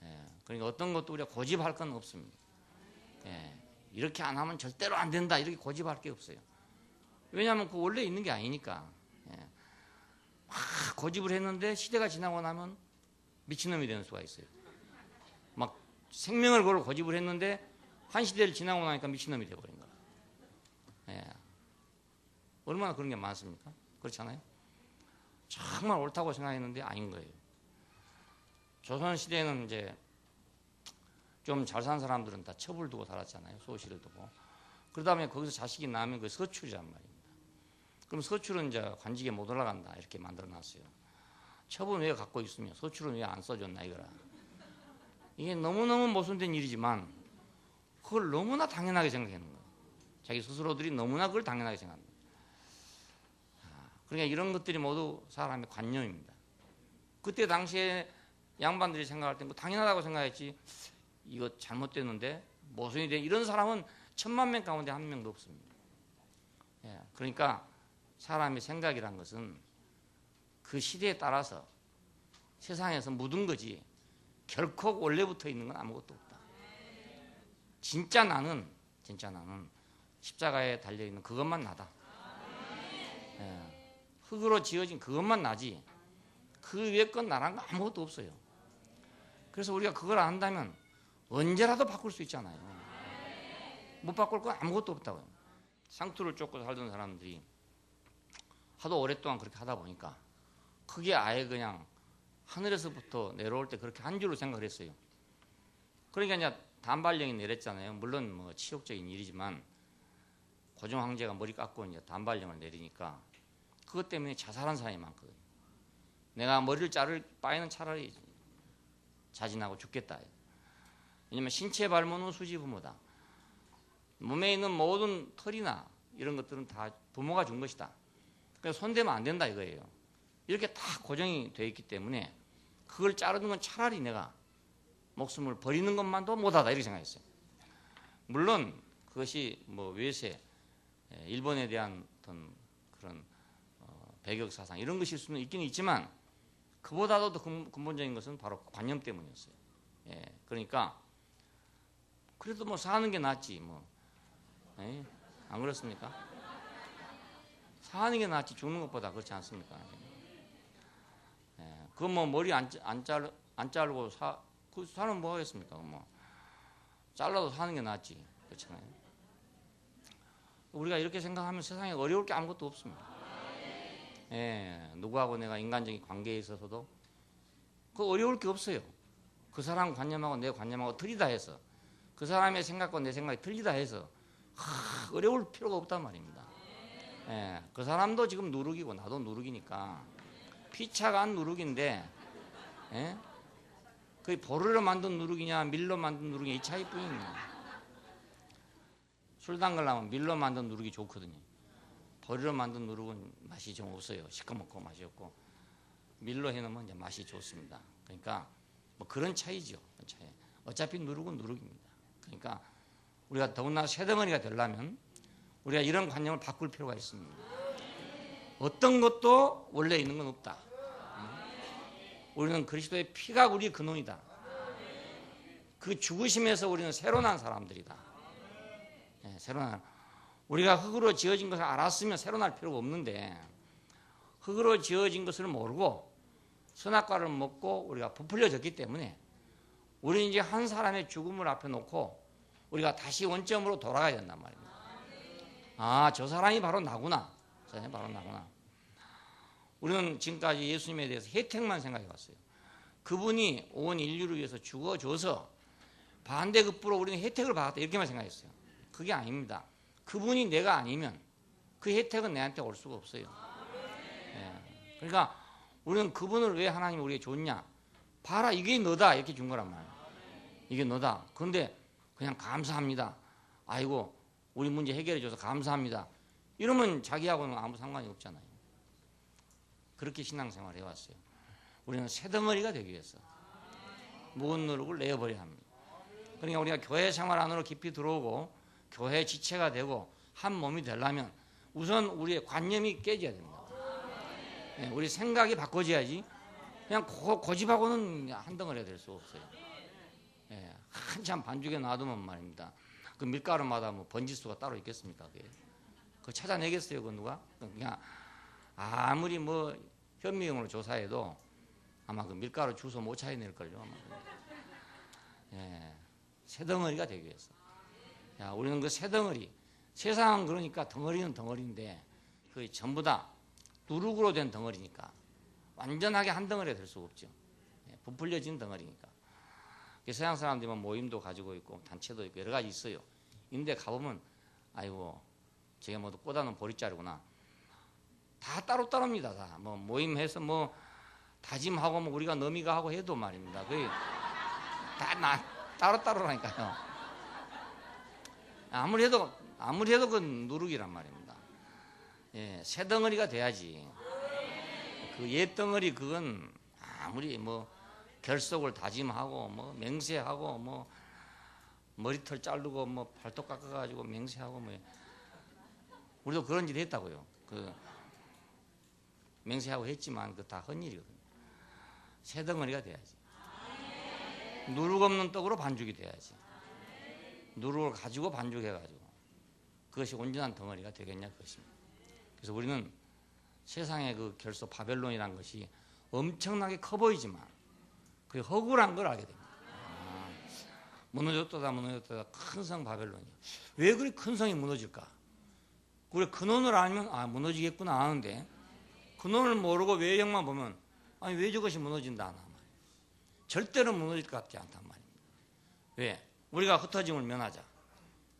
예, 그러니까 어떤 것도 우리가 고집할 건 없습니다. 예, 이렇게 안 하면 절대로 안 된다, 이렇게 고집할 게 없어요. 왜냐하면 그 원래 있는 게 아니니까. 예, 막 고집을 했는데 시대가 지나고 나면 미친놈이 되는 수가 있어요. 막 생명을 걸고 고집을 했는데 한 시대를 지나고 나니까 미친놈이 되어버린 거예요. 예, 얼마나 그런 게 많습니까? 그렇잖아요. 정말 옳다고 생각했는데 아닌 거예요. 조선시대에는 이제 좀 잘 산 사람들은 다 첩을 두고 살았잖아요. 소시를 두고. 그러다 보면 거기서 자식이 낳으면 그 서출이란 말입니다. 그럼 서출은 이제 관직에 못 올라간다, 이렇게 만들어 놨어요. 첩은 왜 갖고 있으며 서출은 왜 안 써줬나, 이거라. 이게 너무너무 모순된 일이지만 그걸 너무나 당연하게 생각하는 거예요. 자기 스스로들이 너무나 그걸 당연하게 생각합니다. 그러니까 이런 것들이 모두 사람의 관념입니다. 그때 당시에 양반들이 생각할 때 뭐 당연하다고 생각했지, 이거 잘못됐는데 모순이 돼, 이런 사람은 1000만 명 가운데 한 명도 없습니다. 예, 그러니까 사람의 생각이란 것은 그 시대에 따라서 세상에서 묻은 거지 결코 원래부터 있는 건 아무것도 없다. 진짜 나는 십자가에 달려있는 그것만 나다. 예, 흙으로 지어진 그것만 나지 그 위에 건 나란 거 아무것도 없어요. 그래서 우리가 그걸 안다면 언제라도 바꿀 수 있잖아요. 못 바꿀 건 아무것도 없다고요. 상투를 쫓고 살던 사람들이 하도 오랫동안 그렇게 하다 보니까 그게 아예 그냥 하늘에서부터 내려올 때 그렇게 한 줄로 생각을 했어요. 그러니까 이제 단발령이 내렸잖아요. 물론 뭐 치욕적인 일이지만 고종 황제가 머리 깎고 이제 단발령을 내리니까 그것 때문에 자살한 사람이 많거든요. 내가 머리를 자를 바에는 차라리 자진하고 죽겠다. 왜냐면 신체 발모는 수지 부모다. 몸에 있는 모든 털이나 이런 것들은 다 부모가 준 것이다. 그래서 손대면 안 된다 이거예요. 이렇게 다 고정이 되어 있기 때문에 그걸 자르는 건 차라리 내가 목숨을 버리는 것만도 못하다, 이렇게 생각했어요. 물론 그것이 뭐 외세, 일본에 대한 어떤 그런 배격 사상 이런 것일 수는 있긴 있지만 그보다도 더 근본적인 것은 바로 관념 때문이었어요. 예, 그러니까 그래도 뭐 사는 게 낫지 뭐. 예? 안 그렇습니까? 사는 게 낫지 죽는 것보다, 그렇지 않습니까? 예, 그건 뭐 머리 안 자르고 그 사는 뭐 하겠습니까? 뭐 잘라도 사는 게 낫지, 그렇잖아요. 우리가 이렇게 생각하면 세상에 어려울 게 아무것도 없습니다. 예, 누구하고 내가 인간적인 관계에 있어서도 그 어려울 게 없어요. 그 사람 관념하고 내 관념하고 틀리다 해서, 그 사람의 생각과 내 생각이 틀리다 해서 어려울 필요가 없단 말입니다. 예, 그 사람도 지금 누룩이고 나도 누룩이니까 피차가 한 누룩인데, 예? 그게 보르로 만든 누룩이냐 밀로 만든 누룩이냐 이 차이뿐입니다. 술 담그려면 밀로 만든 누룩이 좋거든요. 보리로 만든 누룩은 맛이 좀 없어요. 시커멓고 맛이 없고, 밀로 해놓으면 이제 맛이 좋습니다. 그러니까 뭐 그런 차이죠. 차이. 어차피 누룩은 누룩입니다. 그러니까 우리가 더군다나 쇠덩어리가 되려면 우리가 이런 관념을 바꿀 필요가 있습니다. 어떤 것도 원래 있는 건 없다. 우리는 그리스도의 피가 우리의 근원이다. 그 죽으심에서 우리는 새로 난 사람들이다. 네, 새로 난, 우리가 흙으로 지어진 것을 알았으면 새로 날 필요가 없는데 흙으로 지어진 것을 모르고 선악과를 먹고 우리가 부풀려졌기 때문에 우리는 이제 한 사람의 죽음을 앞에 놓고 우리가 다시 원점으로 돌아가야 된단 말입니다. 아, 저 사람이 바로 나구나. 저 사람이 바로 나구나. 우리는 지금까지 예수님에 대해서 혜택만 생각해 왔어요. 그분이 온 인류를 위해서 죽어줘서 반대급부로 우리는 혜택을 받았다, 이렇게만 생각했어요. 그게 아닙니다. 그분이 내가 아니면 그 혜택은 내한테 올 수가 없어요. 예. 그러니까 우리는 그분을 왜 하나님이 우리에게 줬냐, 봐라 이게 너다, 이렇게 준 거란 말이에요. 이게 너다. 그런데 그냥 감사합니다, 아이고 우리 문제 해결해 줘서 감사합니다, 이러면 자기하고는 아무 상관이 없잖아요. 그렇게 신앙생활을 해왔어요. 우리는 새덩어리가 되기 위해서 무거운 누룩을 내어버려야 합니다. 그러니까 우리가 교회 생활 안으로 깊이 들어오고 교회 지체가 되고 한 몸이 되려면 우선 우리의 관념이 깨져야 됩니다. 우리 생각이 바꿔져야지 그냥 고집하고는 한 덩어리가 될 수 없어요. 한참 반죽에 놔두면 말입니다. 그 밀가루마다 뭐 번지수가 따로 있겠습니까? 그거 찾아내겠어요, 그 누가? 그냥 아무리 뭐 현미경으로 조사해도 아마 그 밀가루 주소 못 찾아낼걸요. 새덩어리가 되기 위해서. 야, 우리는 그 새덩어리. 세상은 그러니까 덩어리는 덩어리인데 그 전부 다 누룩으로 된 덩어리니까 완전하게 한 덩어리가 될 수가 없죠. 부풀려진 덩어리니까. 세상 사람들이 모임도 가지고 있고 단체도 있고 여러 가지 있어요. 인데 가보면 아이고 제가 모두 꽂아놓은 보릿자루구나. 다 따로따로입니다. 다 뭐 모임해서 뭐 다짐하고 뭐 우리가 너미가 하고 해도 말입니다. 그게 다 따로따로라니까요. 아무리 해도 그 누룩이란 말입니다. 새 덩어리가 돼야지. 그 옛 덩어리 그건 아무리 뭐 결속을 다짐하고 뭐 맹세하고 뭐 머리털 자르고 뭐 발톱 깎아가지고 맹세하고 뭐 우리도 그런 짓 했다고요. 그 맹세하고 했지만 그 다 헛일이거든요. 새 덩어리가 돼야지. 누룩 없는 떡으로 반죽이 돼야지. 누룩을 가지고 반죽해가지고 그것이 온전한 덩어리가 되겠냐 그것입니다. 그래서 우리는 세상의 그 결소 바벨론이라는 것이 엄청나게 커 보이지만 그 허구란 걸 알게 됩니다. 무너졌다 큰 성 바벨론이 왜 그리 큰 성이 무너질까? 우리 근원을 알면 무너지겠구나 아는데 근원을 모르고 외형만 보면 아니 왜 저것이 무너진다 하나 말이에요. 절대로 무너질 것 같지 않단 말입니다. 왜? 우리가 흩어짐을 면하자.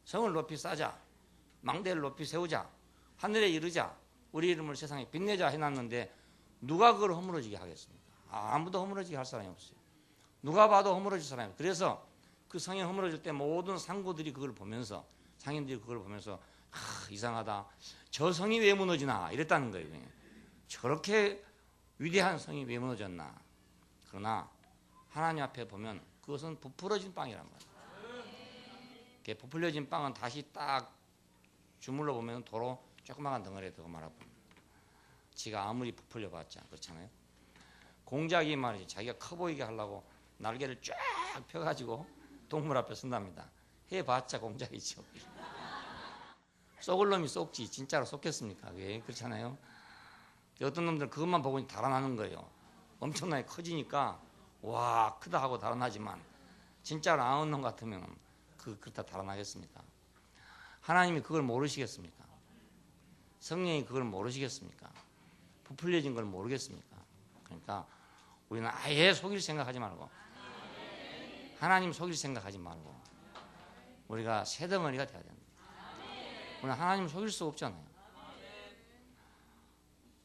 성을 높이 쌓자. 망대를 높이 세우자. 하늘에 이르자. 우리 이름을 세상에 빛내자 해놨는데 누가 그걸 허물어지게 하겠습니까? 아무도 허물어지게 할 사람이 없어요. 누가 봐도 허물어질 사람이 없어요. 그래서 그 성이 허물어질 때 모든 상고들이 그걸 보면서 상인들이 그걸 보면서 이상하다. 저 성이 왜 무너지나 이랬다는 거예요. 저렇게 위대한 성이 왜 무너졌나. 그러나 하나님 앞에 보면 그것은 부풀어진 빵이란 말이에요. 부풀려진 빵은 다시 딱 주물러 보면 도로 조그마한 덩어리에 들고 말아봅니다. 지가 아무리 부풀려봤자 그렇잖아요. 공작이 말이지 자기가 커 보이게 하려고 날개를 쫙 펴가지고 동물 앞에 쓴답니다. 해봤자 공작이죠. 속을 놈이 쏙지 진짜로 쏙겠습니까? 왜 그렇잖아요. 어떤 놈들은 그것만 보고 달아나는 거예요. 엄청나게 커지니까 와 크다 하고 달아나지만 진짜로 아흔 놈 같으면 그렇다 달아나겠습니까? 하나님이 그걸 모르시겠습니까? 성령이 그걸 모르시겠습니까? 부풀려진 걸 모르겠습니까? 그러니까 우리는 아예 속일 생각하지 말고 하나님 속일 생각하지 말고 우리가 새덩어리가 돼야 됩니다. 우리는 하나님 속일 수 없잖아요.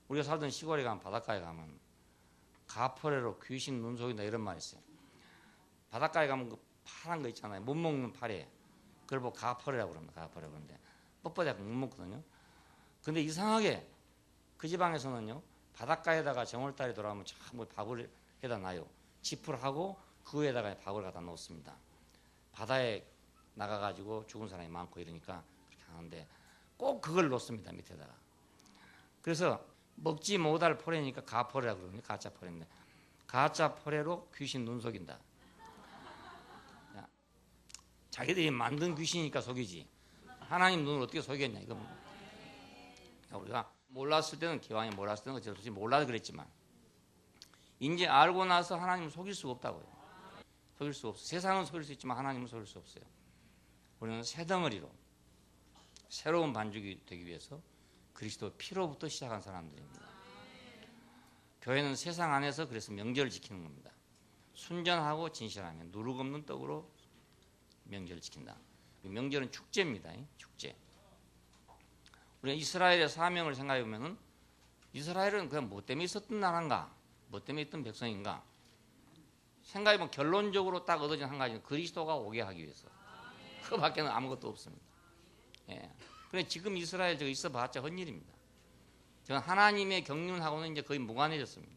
우리가 살던 시골에 가면 바닷가에 가면 가포레로 귀신 눈속인다 이런 말이 있어요. 바닷가에 가면 그 파란 거 있잖아요. 못 먹는 파래. 그걸 보고 가포레라고 그럽니다. 가포레 그러는데 뻣뻣하게 못 먹거든요. 근데 이상하게 그 지방에서는요. 바닷가에다가 정월달이 돌아오면 참 밥을 해다 놔요. 짚을 하고 그 위에다가 밥을 갖다 놓습니다. 바다에 나가가지고 죽은 사람이 많고 이러니까 그렇게 하는데 꼭 그걸 놓습니다. 밑에다가. 그래서 먹지 못할 포레니까 가포레라고 그러거든요. 가짜 포레인데 가짜 포레로 귀신 눈 속인다. 자기들이 만든 귀신이니까 속이지 하나님 눈을 어떻게 속였냐 이거. 우리가 몰랐을 때는 기왕에 몰랐을 때는 솔직히 몰라서 그랬지만 이제 알고 나서 하나님을 속일 수가 없다고요. 속일 수 없어요. 세상은 속일 수 있지만 하나님은 속일 수 없어요. 우리는 새덩어리로 새로운 반죽이 되기 위해서 그리스도 피로부터 시작한 사람들입니다. 교회는 세상 안에서 그래서 명절을 지키는 겁니다. 순전하고 진실하면 누룩 없는 떡으로 명절을 지킨다. 명절은 축제입니다. 축제. 우리가 이스라엘의 사명을 생각해 보면은 이스라엘은 그냥 뭐 때문에 있었던 나라인가, 뭐 때문에 있던 백성인가 생각해 보면 결론적으로 딱 얻어진 한 가지는 그리스도가 오게 하기 위해서. 그밖에는 아무것도 없습니다. 예. 그래 지금 이스라엘 저 있어봤자 헛일입니다. 저는 하나님의 경륜하고는 이제 거의 무관해졌습니다.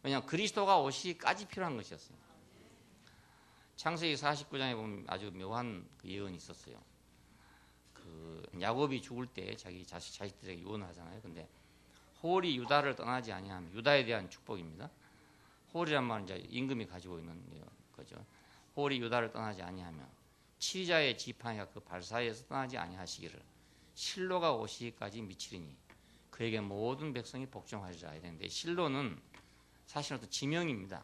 왜냐하면 그리스도가 오시기까지 필요한 것이었어요. 창세기 49장에 보면 아주 묘한 그 예언이 있었어요. 그 야곱이 죽을 때 자기 자식들에게 유언을 하잖아요. 근데 홀이 유다를 떠나지 아니하면, 유다에 대한 축복입니다. 홀이란 말은 이제 임금이 가지고 있는 거죠. 홀이 유다를 떠나지 아니하면 치자의 지팡이가 그 발 사이에서 떠나지 아니하시기를 실로가 오시기까지 미치리니 그에게 모든 백성이 복종하리라 해야 되는데, 실로는 사실 어떤 지명입니다.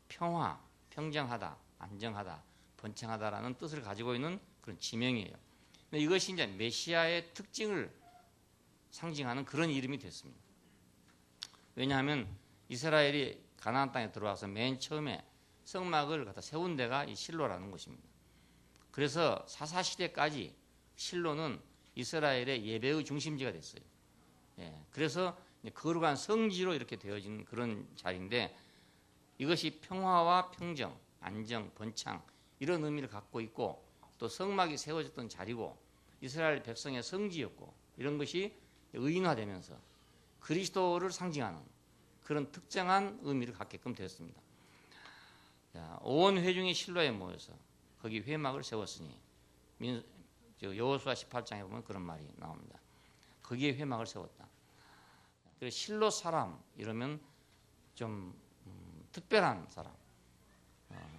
평화, 평정하다, 안정하다, 번창하다라는 뜻을 가지고 있는 그런 지명이에요. 근데 이것이 이제 메시아의 특징을 상징하는 그런 이름이 됐습니다. 왜냐하면 이스라엘이 가나안 땅에 들어와서 맨 처음에 성막을 갖다 세운 데가 이 실로라는 것입니다. 그래서 사사시대까지 실로는 이스라엘의 예배의 중심지가 됐어요. 예, 그래서 거룩한 성지로 이렇게 되어진 그런 자리인데, 이것이 평화와 평정, 안정, 번창 이런 의미를 갖고 있고, 또 성막이 세워졌던 자리고 이스라엘 백성의 성지였고, 이런 것이 의인화되면서 그리스도를 상징하는 그런 특정한 의미를 갖게끔 되었습니다. 온 회중이 실로에 모여서 거기 회막을 세웠으니, 여호수아 18장에 보면 그런 말이 나옵니다. 거기에 회막을 세웠다. 그래서 실로 사람 이러면 좀 특별한 사람,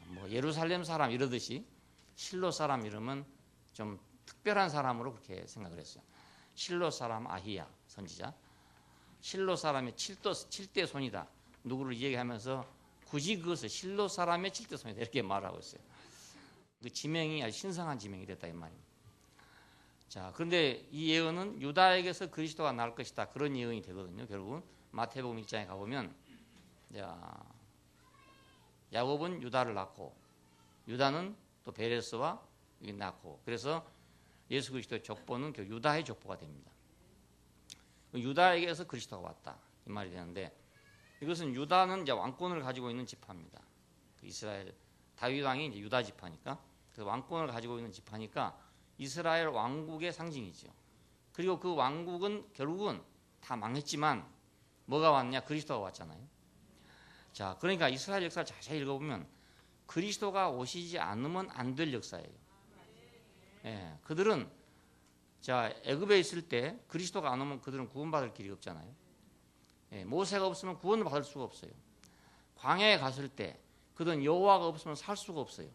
뭐 예루살렘 사람 이러듯이 실로 사람 이러면 좀 특별한 사람으로 그렇게 생각을 했어요. 실로 사람 아히야 선지자, 실로 사람의 7대 손이다. 누구를 얘기하면서 굳이 그것을 실로 사람의 7대 손이다 이렇게 말하고 있어요. 그 지명이 아주 신성한 지명이 됐다 이 말입니다. 자, 그런데 이 예언은 유다에게서 그리스도가 나올 것이다, 그런 예언이 되거든요. 결국은 마태복음 1장에 가보면, 자, 야곱은 유다를 낳고 유다는 또 베레스와 낳고, 그래서 예수 그리스도의 족보는 결국 유다의 족보가 됩니다. 유다에게서 그리스도가 왔다 이 말이 되는데, 이것은 유다는 이제 왕권을 가지고 있는 지파입니다. 그 이스라엘 다윗 왕이 이제 유다 지파니까, 그래서 왕권을 가지고 있는 지파니까 이스라엘 왕국의 상징이죠. 그리고 그 왕국은 결국은 다 망했지만 뭐가 왔냐? 그리스도가 왔잖아요. 자, 그러니까 이스라엘 역사를 자세히 읽어보면 그리스도가 오시지 않으면 안 될 역사예요. 예, 그들은 자, 애굽에 있을 때 그리스도가 안 오면 그들은 구원받을 길이 없잖아요. 예, 모세가 없으면 구원을 받을 수가 없어요. 광야에 갔을 때 그들은 여호와가 없으면 살 수가 없어요.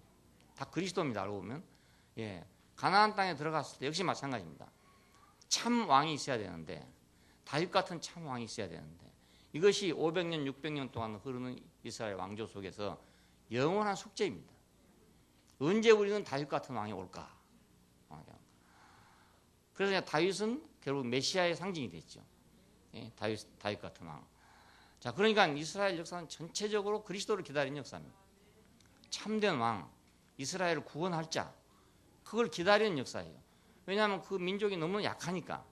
다 그리스도입니다. 알고 보면. 예, 가나안 땅에 들어갔을 때 역시 마찬가지입니다. 참 왕이 있어야 되는데, 다윗 같은 참 왕이 있어야 되는데, 이것이 500년, 600년 동안 흐르는 이스라엘 왕조 속에서 영원한 숙제입니다. 언제 우리는 다윗 같은 왕이 올까? 그래서 다윗은 결국 메시아의 상징이 됐죠. 예, 다윗 같은 왕. 자, 그러니까 이스라엘 역사는 전체적으로 그리스도를 기다리는 역사입니다. 참된 왕, 이스라엘을 구원할 자, 그걸 기다리는 역사예요. 왜냐하면 그 민족이 너무 약하니까,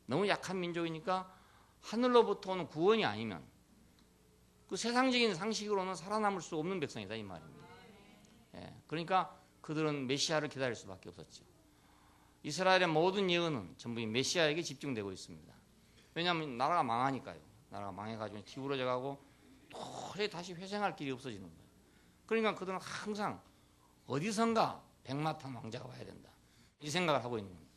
너무 약한 민족이니까 하늘로부터 오는 구원이 아니면 그 세상적인 상식으로는 살아남을 수 없는 백성이다 이 말입니다. 예, 그러니까 그들은 메시아를 기다릴 수밖에 없었죠. 이스라엘의 모든 예언은 전부 메시아에게 집중되고 있습니다. 왜냐하면 나라가 망하니까요. 나라가 망해가지고 기울어져 가고 도저히 다시 회생할 길이 없어지는 거예요. 그러니까 그들은 항상 어디선가 백마탄 왕자가 와야 된다, 이 생각을 하고 있는 겁니다.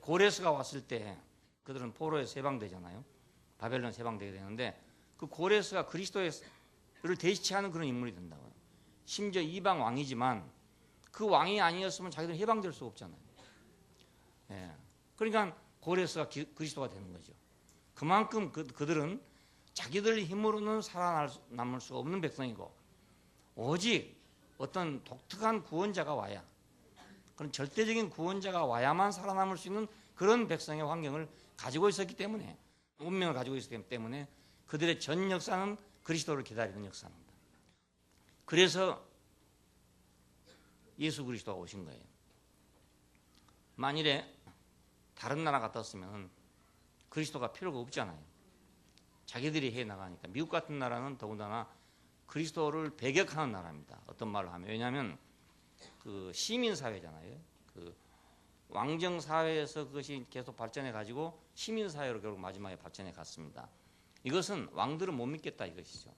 고레스가 왔을 때 그들은 포로에 세방되잖아요. 바벨론 세방되게 되는데, 그 고레스가 그리스도를 대시하는 그런 인물이 된다고요. 심지어 이방 왕이지만 그 왕이 아니었으면 자기들은 해방될 수가 없잖아요. 예. 그러니까 고레스가 그리스도가 되는 거죠. 그만큼 그들은 자기들 힘으로는 살아남을 수 없는 백성이고, 오직 어떤 독특한 구원자가 와야, 그런 절대적인 구원자가 와야만 살아남을 수 있는 그런 백성의 환경을 가지고 있었기 때문에, 운명을 가지고 있었기 때문에 그들의 전 역사는 그리스도를 기다리는 역사입니다. 그래서 예수 그리스도가 오신 거예요. 만일에 다른 나라 같았으면 그리스도가 필요가 없잖아요. 자기들이 해 나가니까. 미국 같은 나라는 더군다나 그리스도를 배격하는 나라입니다. 어떤 말로 하면, 왜냐하면 그 시민 사회잖아요. 그 왕정 사회에서 그것이 계속 발전해 가지고 시민 사회로 결국 마지막에 발전해 갔습니다. 이것은 왕들은 못 믿겠다 이것이죠.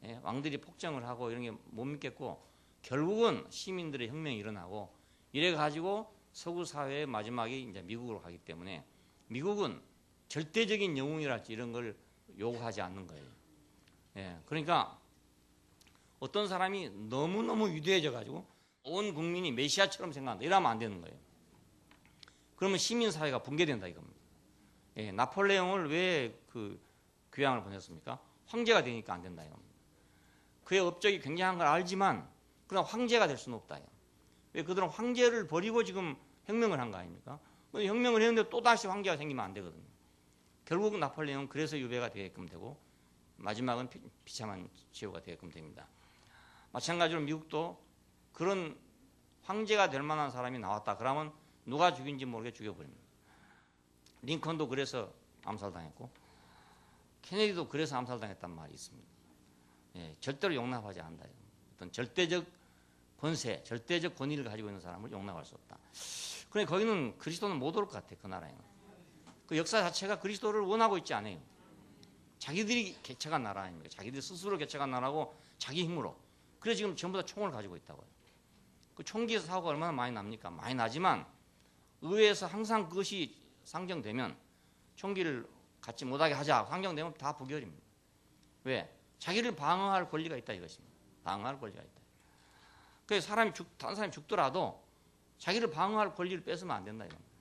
예, 왕들이 폭정을 하고 이런 게 못 믿겠고 결국은 시민들의 혁명이 일어나고 이래 가지고 서구 사회의 마지막이 이제 미국으로 가기 때문에 미국은 절대적인 영웅이랄지 이런 걸 요구하지 않는 거예요. 예, 그러니까 어떤 사람이 너무너무 위대해져 가지고 온 국민이 메시아처럼 생각한다. 이러면 안 되는 거예요. 그러면 시민사회가 붕괴된다 이겁니다. 예, 나폴레옹을 왜 그 귀향을 보냈습니까? 황제가 되니까 안 된다 이겁니다. 그의 업적이 굉장한 걸 알지만 그러나 황제가 될 수는 없다. 왜 그들은 황제를 버리고 지금 혁명을 한 거 아닙니까? 혁명을 했는데 또다시 황제가 생기면 안 되거든요. 결국 나폴레옹은 그래서 유배가 되게끔 되고 마지막은 비참한 최후가 되게끔 됩니다. 마찬가지로 미국도 그런 황제가 될 만한 사람이 나왔다. 그러면 누가 죽인지 모르게 죽여버립니다. 링컨도 그래서 암살당했고 케네디도 그래서 암살당했단 말이 있습니다. 예, 절대로 용납하지 않는다. 어떤 절대적 권세, 절대적 권위를 가지고 있는 사람을 용납할 수 없다. 그런데 거기는 그리스도는 못 올 것 같아. 그 나라에는. 그 역사 자체가 그리스도를 원하고 있지 않아요. 자기들이 개척한 나라 아닙니까? 자기들 스스로 개척한 나라고 자기 힘으로. 그래서 지금 전부 다 총을 가지고 있다고요. 그 총기 사고가 얼마나 많이 납니까? 많이 나지만 의회에서 항상 그것이 상정되면 총기를 갖지 못하게 하자. 상정되면 다 부결입니다. 왜? 자기를 방어할 권리가 있다 이것입니다. 방어할 권리가 있다. 그래서 다른 사람이 죽더라도 자기를 방어할 권리를 뺏으면 안 된다 이겁니다.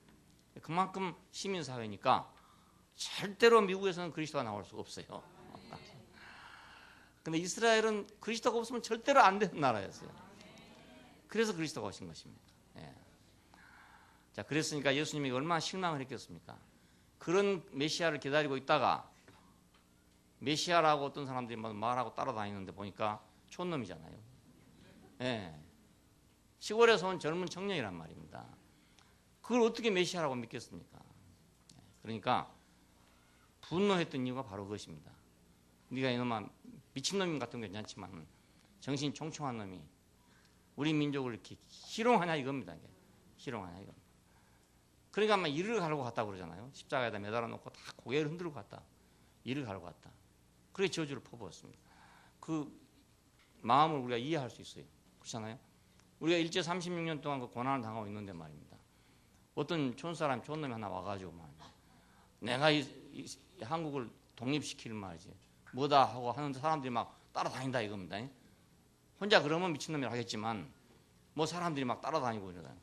그만큼 시민사회니까 절대로 미국에서는 그리스도가 나올 수가 없어요. 근데 이스라엘은 그리스도가 없으면 절대로 안 되는 나라였어요. 그래서 그리스도가 오신 것입니다. 예. 자, 그랬으니까 예수님이 얼마나 실망을 했겠습니까? 그런 메시아를 기다리고 있다가 메시아라고 어떤 사람들이 말하고 따라다니는데 보니까 촌놈이잖아요. 예. 시골에서 온 젊은 청년이란 말입니다. 그걸 어떻게 메시아라고 믿겠습니까? 그러니까 분노했던 이유가 바로 그것입니다. 네가 이놈아 미친놈인 같은 건 괜찮지만 정신 총총한 놈이 우리 민족을 이렇게 희롱하냐 이겁니다. 희롱하냐 이겁니다. 그러니까 아마 이를 가려고 갔다고 그러잖아요. 십자가에다 매달아 놓고 다 고개를 흔들고 갔다. 이를 가려고 갔다. 그래 저주를 퍼부었습니다. 그 마음을 우리가 이해할 수 있어요. 그렇잖아요. 우리가 일제 36년 동안 그 고난을 당하고 있는데 말입니다. 어떤 촌사람 촌놈이 하나 와가지고 말이야. 내가 이 한국을 독립시키는 말이지. 뭐다 하고 하는 사람들이 막 따라다닌다 이겁니다. 혼자 그러면 미친놈이라 하겠지만 뭐 사람들이 막 따라다니고 이러다.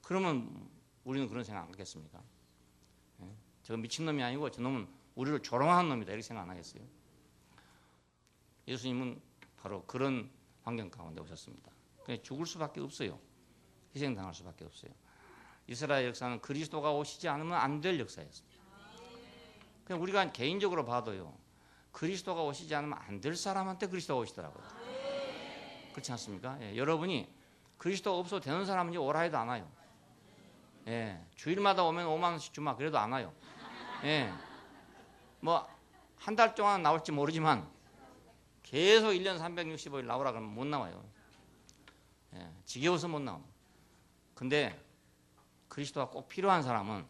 그러면 우리는 그런 생각 안 하겠습니까? 예? 저 미친놈이 아니고 저놈은 우리를 조롱하는 놈이다 이렇게 생각 안 하겠어요? 예수님은 바로 그런 환경 가운데 오셨습니다. 그냥 죽을 수밖에 없어요. 희생당할 수밖에 없어요. 이스라엘 역사는 그리스도가 오시지 않으면 안 될 역사였습니다. 그냥 우리가 개인적으로 봐도요. 그리스도가 오시지 않으면 안 될 사람한테 그리스도가 오시더라고요. 그렇지 않습니까? 예, 여러분이 그리스도가 없어도 되는 사람은 오라 해도 안 와요. 예, 주일마다 오면 5만 원씩 주마 그래도 안 와요. 예, 뭐 한 달 동안 나올지 모르지만 계속 1년 365일 나오라 그러면 못 나와요. 예, 지겨워서 못 나옵니다. 근데 그리스도가 꼭 필요한 사람은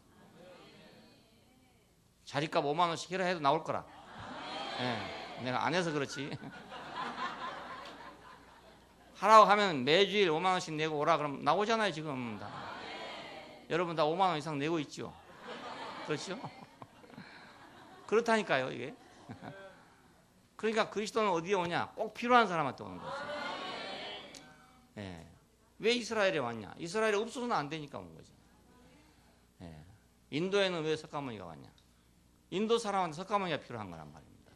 자리값 5만 원씩 해라 해도 나올 거라. 예, 내가 안 해서 그렇지. 하라고 하면 매주일 5만 원씩 내고 오라 그러면 나오잖아요 지금 다. 여러분 다 5만 원 이상 내고 있죠. 그렇죠? 그렇다니까요 이게. 그러니까 그리스도는 어디에 오냐? 꼭 필요한 사람한테 오는 거죠. 예. 왜 이스라엘에 왔냐? 이스라엘에 없어서는 안 되니까 온 거죠. 예. 인도에는 왜 석가모니가 왔냐? 인도 사람한테 석가모니가 필요한 거란 말입니다.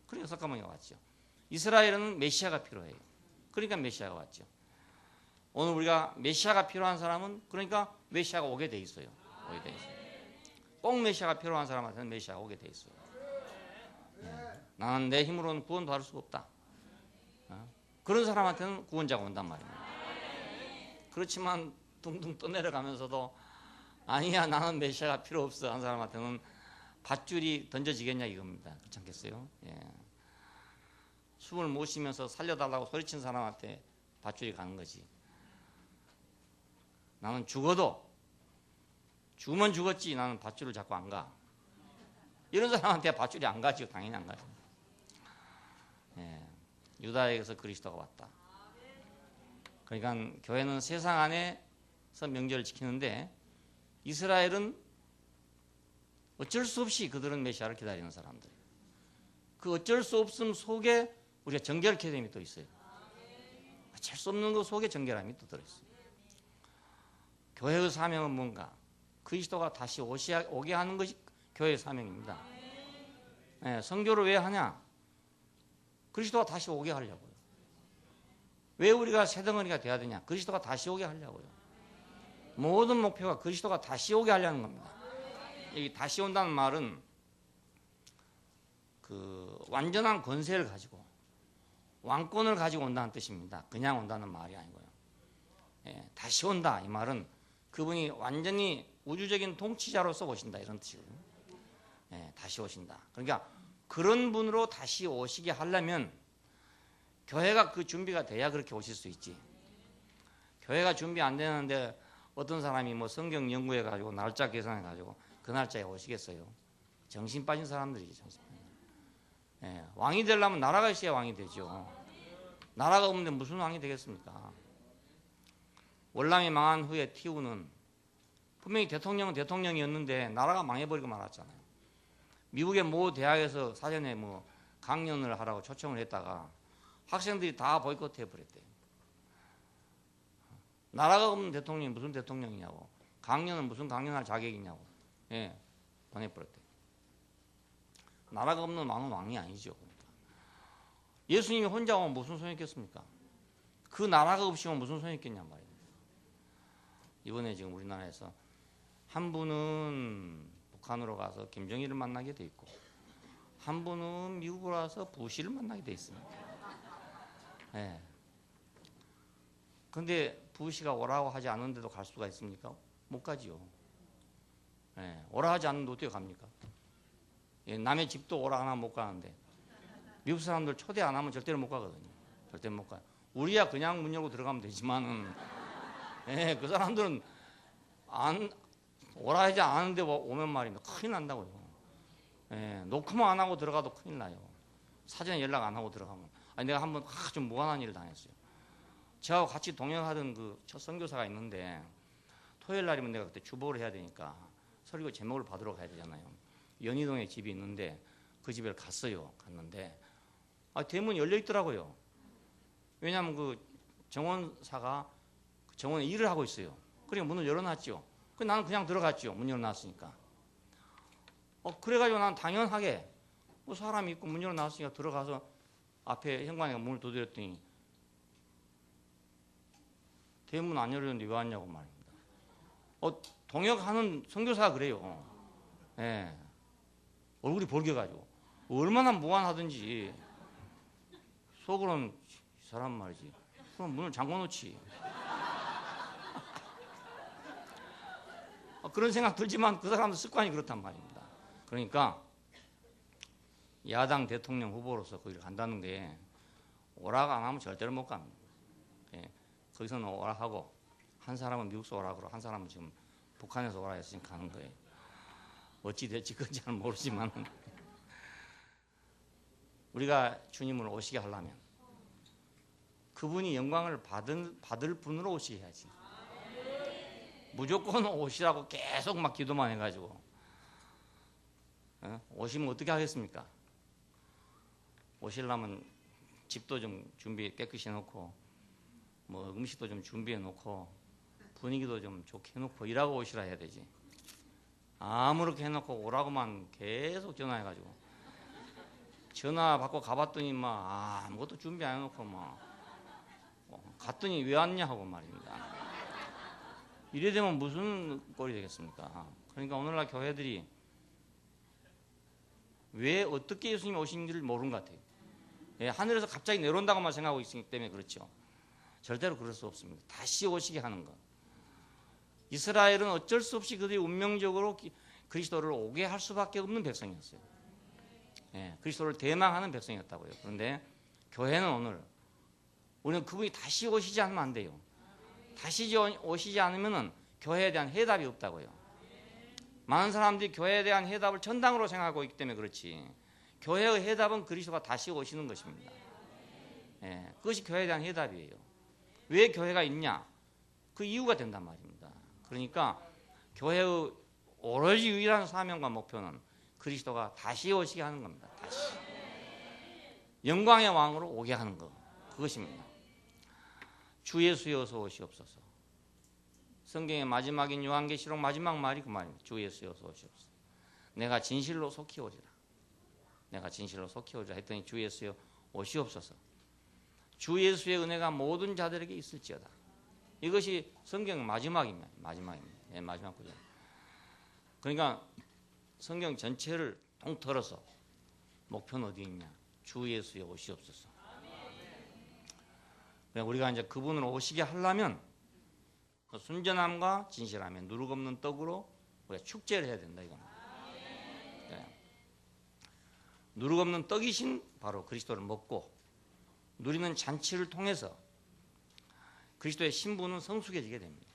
그러니까 석가모니가 왔죠. 이스라엘은 메시아가 필요해요. 그러니까 메시아가 왔죠. 오늘 우리가 메시아가 필요한 사람은 그러니까 메시아가 오게 돼 있어요. 오게 돼 있어요. 꼭 메시아가 필요한 사람한테는 메시아가 오게 돼 있어요. 예. 나는 내 힘으로는 구원도 할 수가 없다. 그런 사람한테는 구원자가 온단 말입니다. 그렇지만 둥둥 떠내려가면서도 아니야 나는 메시아가 필요 없어 한 사람한테는 밧줄이 던져지겠냐 이겁니다. 그렇지 않겠어요? 예. 숨을 못 쉬면서 살려달라고 소리친 사람한테 밧줄이 가는 거지. 나는 죽어도 죽으면 죽었지 나는 밧줄을 잡고 안 가. 이런 사람한테 밧줄이 안 가죠. 당연히 안 가죠. 예, 유다에게서 그리스도가 왔다. 그러니까 교회는 세상 안에서 명절을 지키는데 이스라엘은 어쩔 수 없이 그들은 메시아를 기다리는 사람들. 그 어쩔 수 없음 속에 우리가 정결케 됨이 또 있어요. 어쩔 수 없는 것 속에 정결함이 또 들어있어요. 교회의 사명은 뭔가? 그리스도가 다시 오게 하는 것이 교회의 사명입니다. 네, 선교를 왜 하냐? 그리스도가 다시 오게 하려고요. 왜 우리가 새덩어리가 돼야 되냐? 그리스도가 다시 오게 하려고요. 모든 목표가 그리스도가 다시 오게 하려는 겁니다. 이 다시 온다는 말은 그 완전한 권세를 가지고 왕권을 가지고 온다는 뜻입니다. 그냥 온다는 말이 아니고요. 예, 다시 온다 이 말은 그분이 완전히 우주적인 통치자로서 오신다 이런 뜻이거든요. 예, 다시 오신다. 그러니까 그런 분으로 다시 오시게 하려면 교회가 그 준비가 돼야 그렇게 오실 수 있지. 교회가 준비 안 되는데 어떤 사람이 뭐 성경 연구해 가지고 날짜 계산해 가지고 그 날짜에 오시겠어요? 정신 빠진 사람들이지. 정신 빠진 사람. 예, 왕이 되려면 나라가 있어야 왕이 되죠. 나라가 없는데 무슨 왕이 되겠습니까? 월남이 망한 후에 TU는 분명히 대통령은 대통령이었는데 나라가 망해버리고 말았잖아요. 미국의 모 대학에서 사전에 뭐 강연을 하라고 초청을 했다가 학생들이 다 보이콧해 버렸대요. 나라가 없는 대통령이 무슨 대통령이냐고, 강연은 무슨 강연할 자격이 있냐고, 예, 보내버렸대요. 나라가 없는 왕은 왕이 아니죠. 그러니까. 예수님이 혼자 오면 무슨 소용이 있겠습니까? 그 나라가 없이면 무슨 소용이 있겠냔 말이에요. 이번에 지금 우리나라에서 한 분은 북한으로 가서 김정일을 만나게 돼 있고 한 분은 미국으로 가서 부시를 만나게 돼 있습니다. 예. 근데 부시가 오라고 하지 않은데도 갈 수가 있습니까? 못 가지요. 예. 오라 하지 않는데 어떻게 갑니까? 예. 남의 집도 오라 안 하면 못 가는데 미국 사람들 초대 안 하면 절대로 못 가거든요. 절대 못 가요. 우리야 그냥 문 열고 들어가면 되지만은 예, 그 사람들은 오라 하지 않은데 오면 말입니다. 큰일 난다고요. 예, 노크만 안 하고 들어가도 큰일 나요. 사전에 연락 안 하고 들어가면. 아니, 내가 한번 좀 무관한 일을 당했어요. 저하고 같이 동행하던 그 첫 선교사가 있는데 토요일 날이면 내가 그때 주보를 해야 되니까 설교 제목을 받으러 가야 되잖아요. 연희동에 집이 있는데 그 집에 갔어요. 갔는데 대문이 열려 있더라고요. 왜냐하면 그 정원사가 정원에 일을 하고 있어요. 그러니까 문을 열어놨죠. 나는 그냥 들어갔죠. 문 열어놨으니까. 그래가지고 난 당연하게 뭐 사람이 있고 문 열어놨으니까 들어가서 앞에 현관에 문을 두드렸더니 대문 안 열렸는데 왜 왔냐고 말입니다. 동역하는 선교사가 그래요. 예. 얼굴이 벌개가지고 얼마나 무관하든지 속으로는 이 사람 말이지. 그럼 문을 잠궈놓지. 그런 생각 들지만 그 사람도 습관이 그렇단 말입니다. 그러니까 야당 대통령 후보로서 거기를 간다는 게 오락 안 하면 절대로 못 갑니다. 예, 거기서는 오라 하고 한 사람은 미국에서 오라 그러고 한 사람은 지금 북한에서 오라 해서 지금 가는 거예요. 어찌 될지 그건 잘 모르지만 우리가 주님을 오시게 하려면 그분이 영광을 받을 분으로 오시게 해야지. 무조건 오시라고 계속 막 기도만 해가지고 오시면 어떻게 하겠습니까? 오시려면 집도 좀 준비 깨끗이 해놓고 뭐 음식도 좀 준비해 놓고 분위기도 좀 좋게 해놓고 이라고 오시라 해야 되지. 아무렇게 해놓고 오라고만 계속 전화해가지고 전화 받고 가봤더니 막 아무것도 준비 안 해놓고 막 갔더니 왜 왔냐 하고 말입니다. 이래 되면 무슨 꼴이 되겠습니까? 그러니까 오늘날 교회들이 왜 어떻게 예수님이 오신지를 모르는 것 같아요. 예, 하늘에서 갑자기 내려온다고만 생각하고 있기 때문에 그렇죠. 절대로 그럴 수 없습니다. 다시 오시게 하는 것. 이스라엘은 어쩔 수 없이 그들이 운명적으로 그리스도를 오게 할 수밖에 없는 백성이었어요. 예, 그리스도를 대망하는 백성이었다고요. 그런데 교회는 오늘 우리는 그분이 다시 오시지 않으면 안 돼요. 다시 오시지 않으면 교회에 대한 해답이 없다고요. 많은 사람들이 교회에 대한 해답을 전당으로 생각하고 있기 때문에 그렇지, 교회의 해답은 그리스도가 다시 오시는 것입니다. 예, 그것이 교회에 대한 해답이에요. 왜 교회가 있냐? 그 이유가 된단 말입니다. 그러니까 교회의 오로지 유일한 사명과 목표는 그리스도가 다시 오시게 하는 겁니다. 다시 영광의 왕으로 오게 하는 것, 그것입니다. 주 예수여 어서 오시옵소서. 성경의 마지막인 요한계시록 마지막 말이 그 말입니다. 주 예수여 어서 오시옵소서. 내가 진실로 속히 오리라. 내가 진실로 속히 오리라 했더니 주 예수여 오시옵소서. 주 예수의 은혜가 모든 자들에게 있을지어다. 이것이 성경의 마지막입니다. 마지막입니다. 예, 마지막 구절. 그러니까 성경 전체를 통틀어서 목표는 어디 있냐? 주 예수여 오시옵소서. 그러니까 우리가 이제 그분을 오시게 하려면 그 순전함과 진실함에 누룩 없는 떡으로 우리가 축제를 해야 된다 이겁니다. 네. 누룩 없는 떡이신 바로 그리스도를 먹고 누리는 잔치를 통해서 그리스도의 신부는 성숙해지게 됩니다.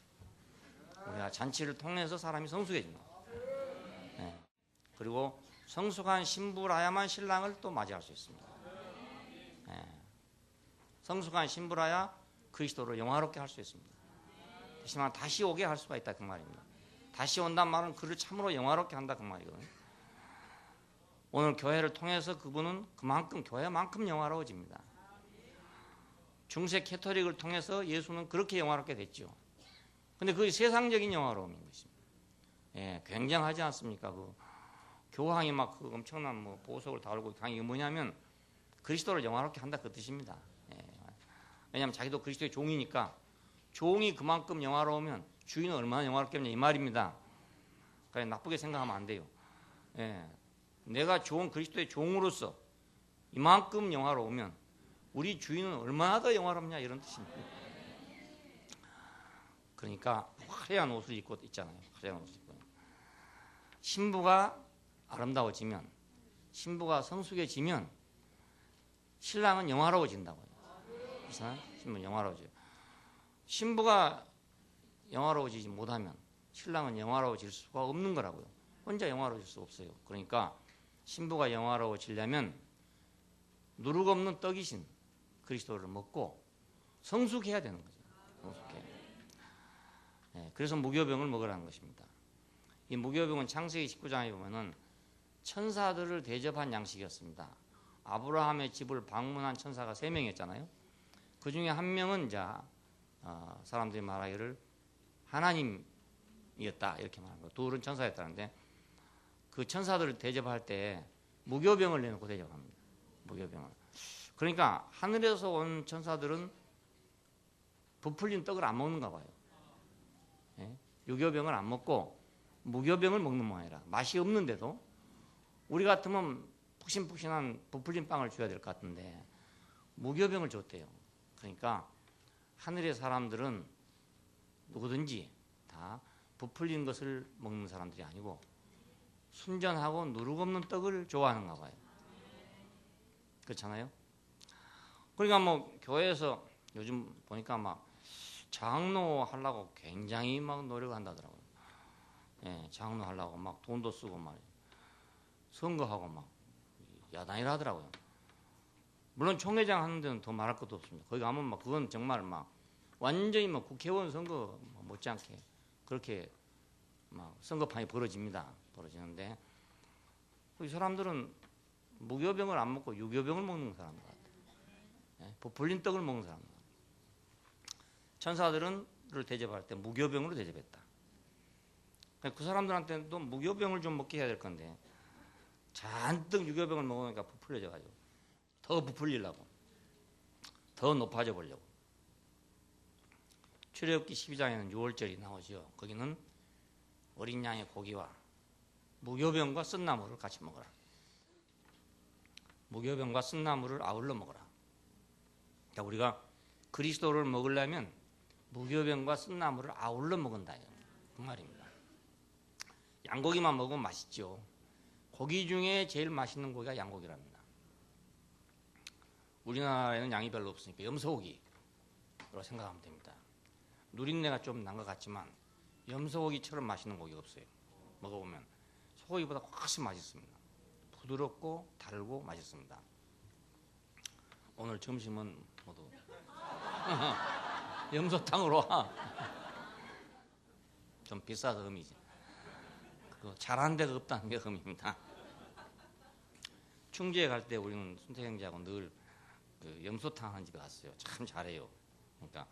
우리가 잔치를 통해서 사람이 성숙해집니다. 네. 그리고 성숙한 신부라야만 신랑을 또 맞이할 수 있습니다. 네. 성숙한 신부라야 그리스도를 영화롭게 할 수 있습니다. 하지만 다시 오게 할 수가 있다 그 말입니다. 다시 온단 말은 그를 참으로 영화롭게 한다 그 말이거든요. 오늘 교회를 통해서 그분은 그만큼 교회만큼 영화로워집니다. 중세 캐토릭을 통해서 예수는 그렇게 영화롭게 됐죠. 근데 그게 세상적인 영화로움인 것입니다. 예, 굉장하지 않습니까? 그 교황이 막 그 엄청난 뭐 보석을 달고 강이 뭐냐면 그리스도를 영화롭게 한다 그 뜻입니다. 예, 왜냐하면 자기도 그리스도의 종이니까 종이 그만큼 영화로우면 주인은 얼마나 영화롭겠냐 이 말입니다. 그러니까 나쁘게 생각하면 안 돼요. 예, 내가 좋은 그리스도의 종으로서 이만큼 영화로우면 우리 주인은 얼마나 더 영화롭냐 이런 뜻입니다. 그러니까 화려한 옷을 입고 있잖아요. 화려한 옷을 입고. 신부가 아름다워지면, 신부가 성숙해지면 신랑은 영화로워진다고요. 신부는 영화로워져요. 신부가 영화로워지지 못하면 신랑은 영화로워질 수가 없는 거라고요. 혼자 영화로워질 수 없어요. 그러니까 신부가 영화로워지려면 누룩 없는 떡이신 그리스도를 먹고 성숙해야 되는 거죠. 성숙해. 네, 그래서 무교병을 먹으라는 것입니다. 이 무교병은 창세기 19장에 보면은 천사들을 대접한 양식이었습니다. 아브라함의 집을 방문한 천사가 3명이었잖아요. 그 중에 한 명은 이제 사람들이 말하기를 하나님이었다 이렇게 말하는 거예요. 둘은 천사였다는데 그 천사들을 대접할 때 무교병을 내놓고 대접합니다. 무교병을. 그러니까 하늘에서 온 천사들은 부풀린 떡을 안 먹는가 봐요. 예? 유교병을 안 먹고 무교병을 먹는 모양이라. 맛이 없는데도 우리 같으면 푹신푹신한 부풀린 빵을 줘야 될 것 같은데 무교병을 줬대요. 그러니까 하늘의 사람들은 누구든지 다 부풀린 것을 먹는 사람들이 아니고 순전하고 누룩 없는 떡을 좋아하는가 봐요. 그렇잖아요. 그러니까 뭐 교회에서 요즘 보니까 막 장로 하려고 굉장히 막 노력한다더라고요. 예, 장로 하려고 막 돈도 쓰고 막 선거하고 막 야단이라 하더라고요. 물론 총회장 하는 데는 더 말할 것도 없습니다. 거기 가면 막 그건 정말 막 완전히 막 국회의원 선거 못지않게 그렇게 막 선거판이 벌어지는데 이 사람들은 무교병을 안 먹고 유교병을 먹는 사람들 같아요. 예, 부풀린 떡을 먹는 사람들. 천사들을 대접할 때 무교병으로 대접했다. 그 사람들한테도 무교병을 좀 먹게 해야 될 건데 잔뜩 유교병을 먹으니까 부풀려져가지고 더 부풀리려고 더 높아져 보려고. 출애굽기 12장에는 6월절이 나오죠. 거기는 어린 양의 고기와 무교병과 쓴나물을 같이 먹어라. 무교병과 쓴나물을 아울러 먹어라. 그러니까 우리가 그리스도를 먹으려면 무교병과 쓴나물을 아울러 먹은다. 그 말입니다. 양고기만 먹으면 맛있죠. 고기 중에 제일 맛있는 고기가 양고기랍니다. 우리나라에는 양이 별로 없으니까 염소고기로 생각하면 됩니다. 누린내가 좀 난 것 같지만 염소고기처럼 맛있는 고기가 없어요. 먹어보면 소고기보다 훨씬 맛있습니다. 부드럽고 달고 맛있습니다. 오늘 점심은 모두 염소탕으로 와. 좀 비싸서 흠이지. 그거 잘하는 데가 없다는 게 흠입니다. 충주에 갈 때 우리는 순태 형제하고 늘 그 염소탕 하는 집에 갔어요. 참 잘해요. 그러니까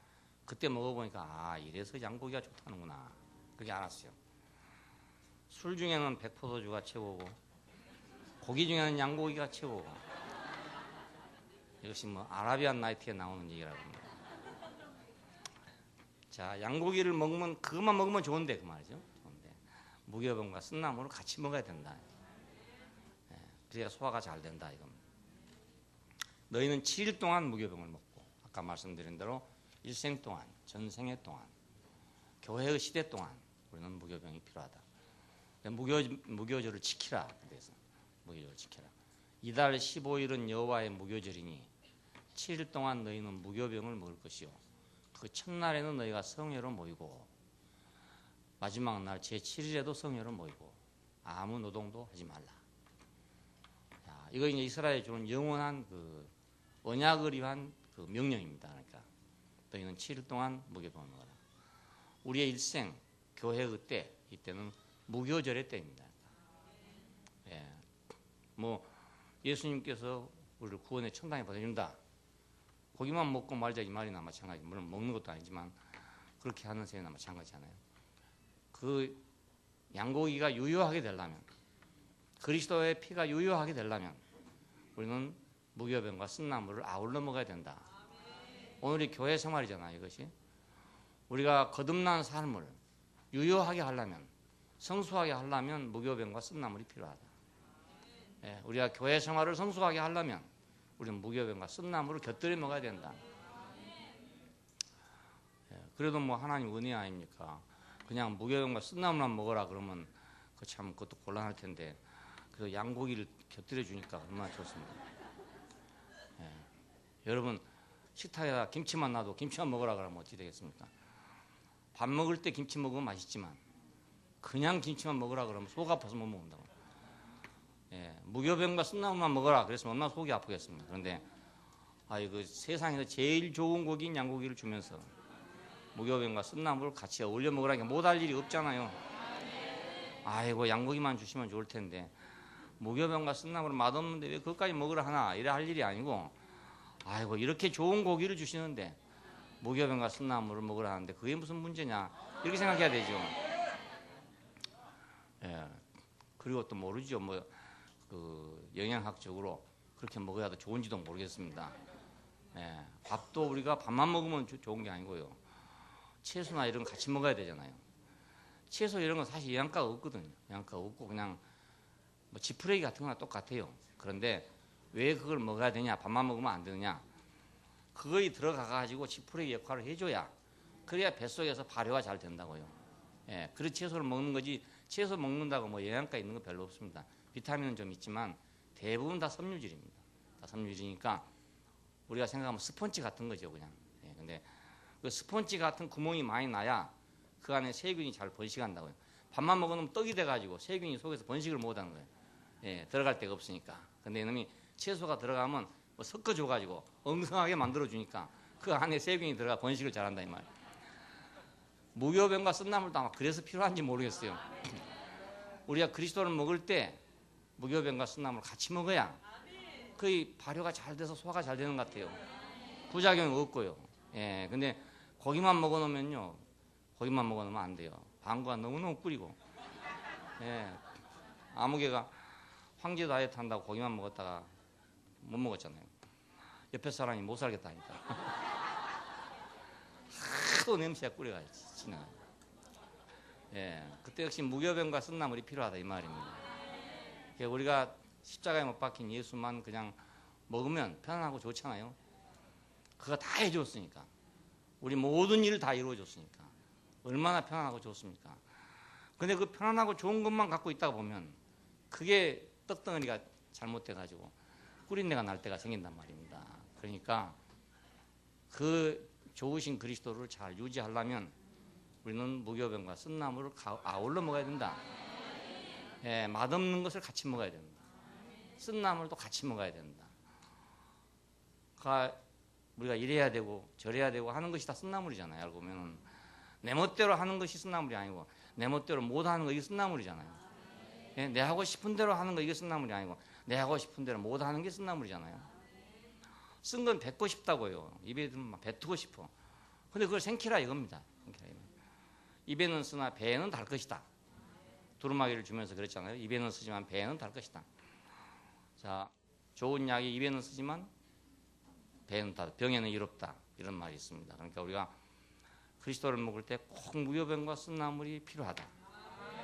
그때 먹어보니까 이래서 양고기가 좋다는구나. 그게 알았어요. 술 중에는 백포도주가 최고고 고기 중에는 양고기가 최고고 이것이 뭐 아라비안 나이트에 나오는 얘기라고 합니다. 자, 양고기를 먹으면 그것만 먹으면 좋은데 그 말이죠. 좋은데 무교병과 쓴나물을 같이 먹어야 된다. 그래야 소화가 잘 된다 이겁니다. 너희는 7일 동안 무교병을 먹고 아까 말씀드린 대로 일생 동안, 전생애 동안, 교회의 시대 동안 우리는 무교병이 필요하다. 무교절을 지키라. 그래서 무교절을 지키라. 이달 15일은 여호와의 무교절이니 7일 동안 너희는 무교병을 먹을 것이요. 그 첫날에는 너희가 성회로 모이고 마지막 날 제7일에도 성회로 모이고 아무 노동도 하지 말라. 자, 이거 이제 이스라엘에 주는 영원한 그 언약을 위한 그 명령입니다. 그러니까 너희는 7일 동안 무교병을 먹어라. 우리의 일생 교회의 때 이때는 무교절의 때입니다. 예, 뭐 예수님께서 우리를 구원의 천당에 보내준다. 고기만 먹고 말자 이 말이나 마찬가지. 물론 먹는 것도 아니지만 그렇게 하는 셈이나 마찬가지잖아요. 그 양고기가 유효하게 되려면 그리스도의 피가 유효하게 되려면 우리는 무교병과 쓴나물을 아울러 먹어야 된다. 오늘이 교회 생활이잖아요. 이것이 우리가 거듭난 삶을 유효하게 하려면 성수하게 하려면 무교병과 쓴나물이 필요하다. 예, 우리가 교회 생활을 성수하게 하려면 우리는 무교병과 쓴나물을 곁들여 먹어야 된다. 예, 그래도 뭐 하나님 은혜 아닙니까? 그냥 무교병과 쓴나물만 먹어라 그러면 그것도 곤란할 텐데 그래서 양고기를 곁들여 주니까 얼마나 좋습니다. 예, 여러분 식탁에다 김치만 놔도 김치만 먹으라 그러면 어떻게 되겠습니까? 밥 먹을 때 김치 먹으면 맛있지만 그냥 김치만 먹으라 그러면 속 아파서 못 먹는다고. 예, 무교병과 쓴나물만 먹어라 그랬으면 얼마나 속이 아프겠습니까? 그런데 이거 세상에서 제일 좋은 고기인 양고기를 주면서 무교병과 쓴나물을 같이 어울려 먹으라니까 못할 일이 없잖아요. 아이고 양고기만 주시면 좋을 텐데 무교병과 쓴나물은 맛없는데 왜 그것까지 먹으라 하나 이래 할 일이 아니고 아이고 이렇게 좋은 고기를 주시는데 무교병과 쓴나물을 먹으라 하는데 그게 무슨 문제냐 이렇게 생각해야 되죠. 예, 그리고 또 모르죠. 뭐 그 영양학적으로 그렇게 먹어야 더 좋은지도 모르겠습니다. 예, 밥도 우리가 밥만 먹으면 좋은 게 아니고요. 채소나 이런 거 같이 먹어야 되잖아요. 채소 이런 건 사실 영양가가 없거든요. 영양가가 없고 그냥 뭐 지푸레기 같은 거나 똑같아요. 그런데 왜 그걸 먹어야 되냐? 밥만 먹으면 안 되느냐? 그거에 들어가 가지고 지푸레기 역할을 해줘야 그래야 뱃속에서 발효가 잘 된다고요. 예, 그래서 채소를 먹는 거지 채소 먹는다고 뭐 영양가 있는 거 별로 없습니다. 비타민은 좀 있지만 대부분 다 섬유질입니다. 다 섬유질이니까 우리가 생각하면 스펀지 같은 거죠, 그냥. 예, 근데 그 스펀지 같은 구멍이 많이 나야 그 안에 세균이 잘 번식한다고요. 밥만 먹으면 떡이 돼가지고 세균이 속에서 번식을 못하는 거예요. 예, 들어갈 데가 없으니까. 근데 이놈이 채소가 들어가면 뭐 섞어줘가지고 엉성하게 만들어주니까 그 안에 세균이 들어가 번식을 잘한다 이 말이에요. 무교병과 쓴나물도 아마 그래서 필요한지 모르겠어요. 우리가 그리스도를 먹을 때 무교병과 쓴나물을 같이 먹어야 거의 발효가 잘 돼서 소화가 잘 되는 것 같아요. 부작용이 없고요. 예, 근데 고기만 먹어놓으면요, 고기만 먹어놓으면 안 돼요. 방구가 너무너무 끓이고. 예, 아무개가 황제 다이어트 한다고 고기만 먹었다가 못 먹었잖아요. 옆에 사람이 못 살겠다니까. 하도 냄새가 끓여가지고 지나가요. 예, 그때 역시 무교병과 쓴나물이 필요하다 이 말입니다. 우리가 십자가에 못 박힌 예수만 그냥 먹으면 편안하고 좋잖아요. 그거 다 해줬으니까. 우리 모든 일을 다 이루어줬으니까. 얼마나 편안하고 좋습니까? 근데 그 편안하고 좋은 것만 갖고 있다가 보면 그게 떡덩어리가 잘못돼가지고 꿀린내가 날 때가 생긴단 말입니다. 그러니까 그 좋으신 그리스도를 잘 유지하려면 우리는 무교병과 쓴나물을 아울러 먹어야 된다. 예, 맛없는 것을 같이 먹어야 된다. 쓴 나물도 같이 먹어야 된다. 우리가 이래야 되고 저래야 되고 하는 것이 다 쓴 나물이잖아요. 알고 보면 내 멋대로 하는 것이 쓴 나물이 아니고 내 멋대로 못 하는 거 이게 쓴 나물이잖아요. 예, 내 하고 싶은 대로 하는 거 이게 쓴 나물이 아니고 내 하고 싶은 대로 못 하는 게 쓴 나물이잖아요. 쓴 건 뱉고 싶다고요. 입에 들면 막 뱉고 싶어. 근데 그걸 생키라 이겁니다. 입에는 쓰나 배에는 달 것이다. 두루마기를 주면서 그랬잖아요. 입에는 쓰지만 배에는 달 것이다. 자, 좋은 약이 입에는 쓰지만 배에는 달, 병에는 이롭다. 이런 말이 있습니다. 그러니까 우리가 그리스도를 먹을 때 꼭 무교병과 쓴나물이 필요하다.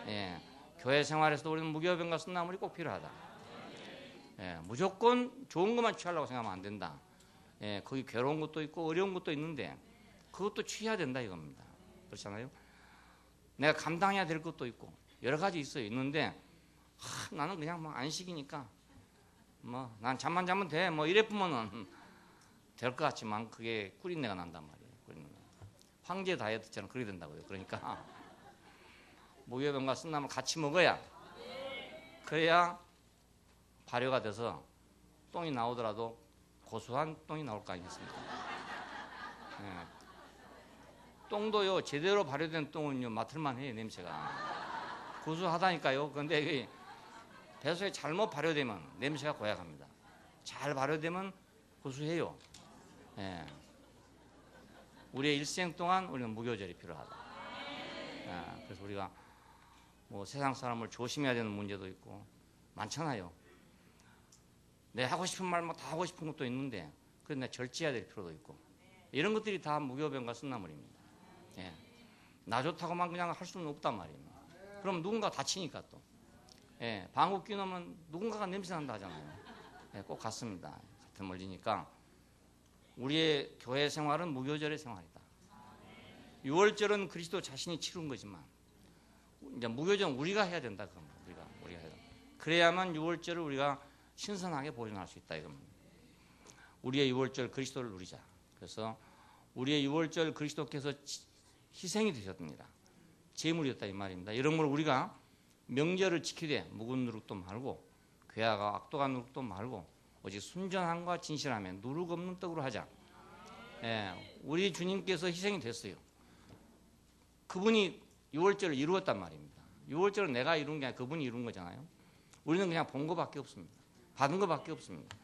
예, 교회 생활에서도 우리는 무교병과 쓴나물이 꼭 필요하다. 예, 무조건 좋은 것만 취하려고 생각하면 안 된다. 예, 거기 괴로운 것도 있고 어려운 것도 있는데 그것도 취해야 된다 이겁니다. 그렇잖아요. 내가 감당해야 될 것도 있고 여러 가지 있는데 나는 그냥 뭐 안식이니까 뭐 난 잠만 자면 돼 뭐 이래 보면은 될 것 같지만 그게 꿀인내가 난단 말이에요. 꿀인내가. 황제 다이어트처럼 그렇게 된다고요. 그러니까 무교병과 쓴나물 같이 먹어야 그래야 발효가 돼서 똥이 나오더라도 고소한 똥이 나올 거 아니겠습니까? 예. 똥도요 제대로 발효된 똥은요 맡을만 해요. 냄새가 고소하다니까요. 그런데 배수에 잘못 발효되면 냄새가 고약합니다. 잘 발효되면 고소해요. 예. 우리의 일생 동안 우리는 무교절이 필요하다. 예. 그래서 우리가 뭐 세상 사람을 조심해야 되는 문제도 있고 많잖아요. 내 하고 싶은 말 뭐 다 하고 싶은 것도 있는데 그래서 내가 절제해야 될 필요도 있고 이런 것들이 다 무교병과 쓴나물입니다. 예. 나 좋다고만 그냥 할 수는 없단 말입니다. 그럼 누군가 다치니까 또 예. 방귀 끼놓으면 누군가가 냄새 난다 하잖아요. 예. 꼭 같습니다. 같은 멀리니까 우리의 교회 생활은 무교절의 생활이다. 6월절은 그리스도 자신이 치룬 거지만 이제 무교절은 우리가 해야 된다. 우리가 해야 된다. 그래야만 6월절을 우리가 신선하게 보존할 수 있다 이겁니다. 우리의 6월절 그리스도를 누리자. 그래서 우리의 6월절 그리스도께서 희생이 되셨습니다. 제물이었다 이 말입니다. 이러므로 우리가 명절을 지키되 묵은 누룩도 말고 괴하가 악독한 누룩도 말고 오직 순전함과 진실함에 누룩 없는 떡으로 하자. 예, 우리 주님께서 희생이 됐어요. 그분이 6월절을 이루었단 말입니다. 6월절은 내가 이룬 게 아니라 그분이 이룬 거잖아요. 우리는 그냥 본 것밖에 없습니다. 받은 것밖에 없습니다.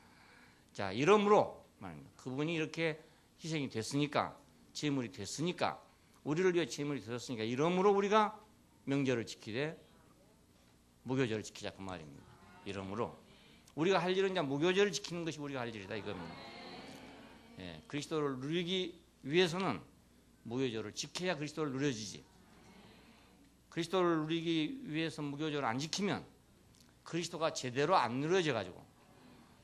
자, 이러므로 말입니다. 그분이 이렇게 희생이 됐으니까 제물이 됐으니까 우리를 위해 제물이 되었으니까 이러므로 우리가 명절을 지키되 무교절을 지키자 그 말입니다. 이러므로 우리가 할 일은 이제 무교절을 지키는 것이 우리가 할 일이다 이겁니다. 예, 그리스도를 누리기 위해서는 무교절을 지켜야 그리스도를 누려지지. 그리스도를 누리기 위해서 무교절을 안 지키면 그리스도가 제대로 안 누려져 가지고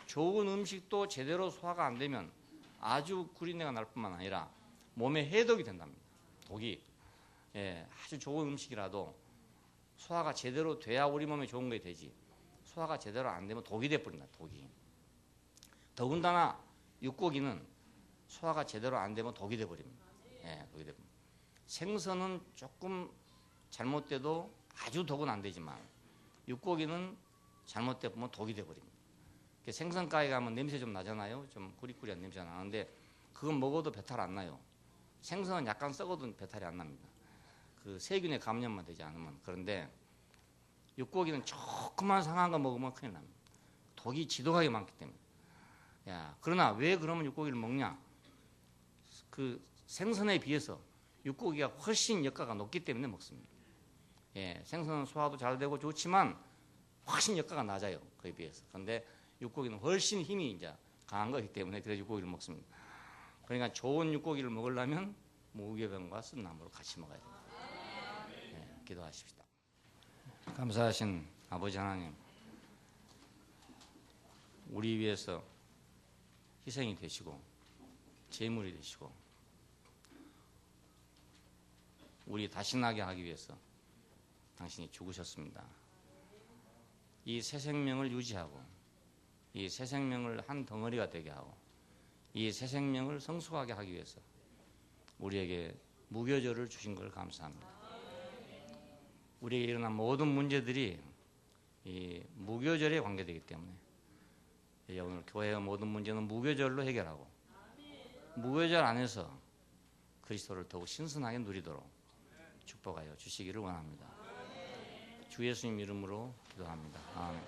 좋은 음식도 제대로 소화가 안 되면 아주 구린내가 날 뿐만 아니라 몸에 해독이 된답니다. 독이. 예, 아주 좋은 음식이라도 소화가 제대로 돼야 우리 몸에 좋은 게 되지. 소화가 제대로 안 되면 독이 돼버린다. 독이. 더군다나 육고기는 소화가 제대로 안 되면 독이 돼버립니다. 예, 독이 돼버립니다. 생선은 조금 잘못돼도 아주 독은 안 되지만 육고기는 잘못돼 보면 독이 돼버립니다. 생선가게 가면 냄새 좀 나잖아요. 좀 꾸리꾸리한 냄새가 나는데 그건 먹어도 배탈 안 나요. 생선은 약간 썩어도 배탈이 안 납니다. 그 세균의 감염만 되지 않으면. 그런데 육고기는 조그만 상한 거 먹으면 큰일 납니다. 독이 지독하게 많기 때문에. 야, 그러나 왜 그러면 육고기를 먹냐? 그 생선에 비해서 육고기가 훨씬 역가가 높기 때문에 먹습니다. 예, 생선은 소화도 잘 되고 좋지만 훨씬 역가가 낮아요. 그에 비해서. 그런데 육고기는 훨씬 힘이 이제 강한 거기 때문에 그래서 육고기를 먹습니다. 그러니까 좋은 육고기를 먹으려면 무교병과 쓴나물을 같이 먹어야 됩니다. 예, 기도하십시다. 감사하신 아버지 하나님, 우리 위해서 희생이 되시고 제물이 되시고 우리 다시 나게 하기 위해서 당신이 죽으셨습니다. 이 새 생명을 유지하고 이 새 생명을 한 덩어리가 되게 하고 이 새 생명을 성숙하게 하기 위해서 우리에게 무교절을 주신 걸 감사합니다. 우리에게 일어난 모든 문제들이 이 무교절에 관계되기 때문에 오늘 교회의 모든 문제는 무교절로 해결하고 무교절 안에서 그리스도를 더욱 신선하게 누리도록 축복하여 주시기를 원합니다. 주 예수님 이름으로 기도합니다. 아멘.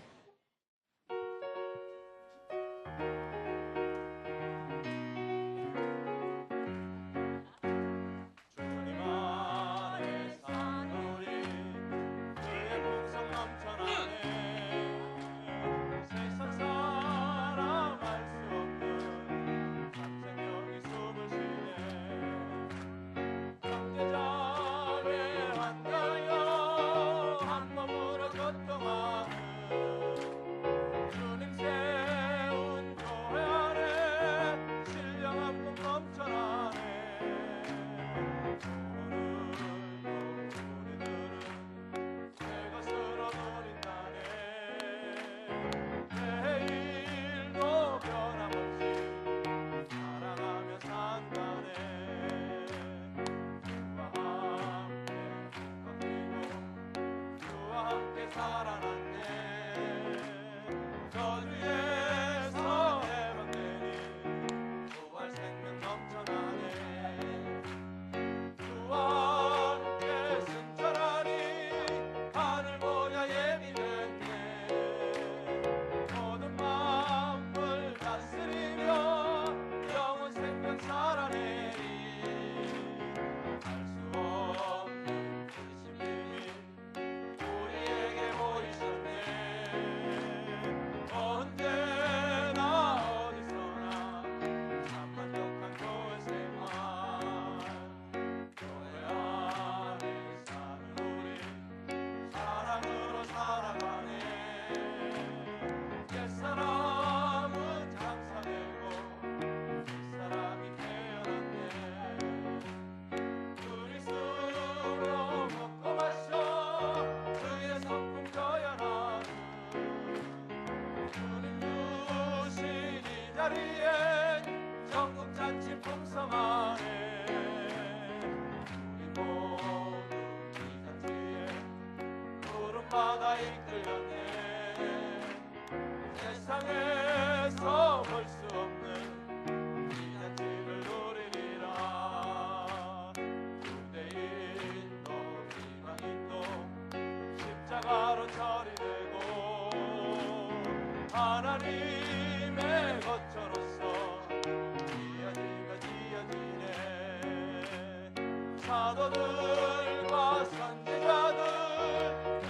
사도들과 선지자들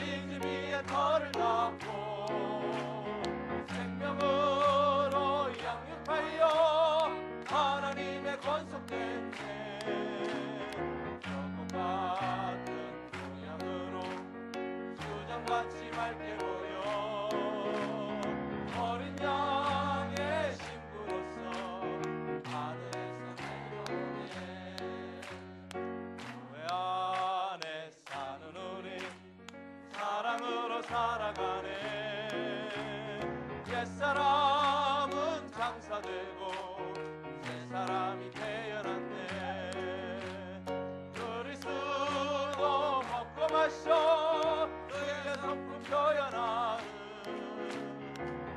이 집 위에 터를 닦고 생명으로 양육하여 하나님의 권속된 저것 같은 모양으로 수정같이 맑게 보여 어린 양의 신부로서 하늘에서 내려오네. 교회 안에 사는 우리 사랑으로 살아가네. 옛사람은 장사되고 새사람이 태어났네. 그리스도 먹고 마셔 그의 성품 표현하는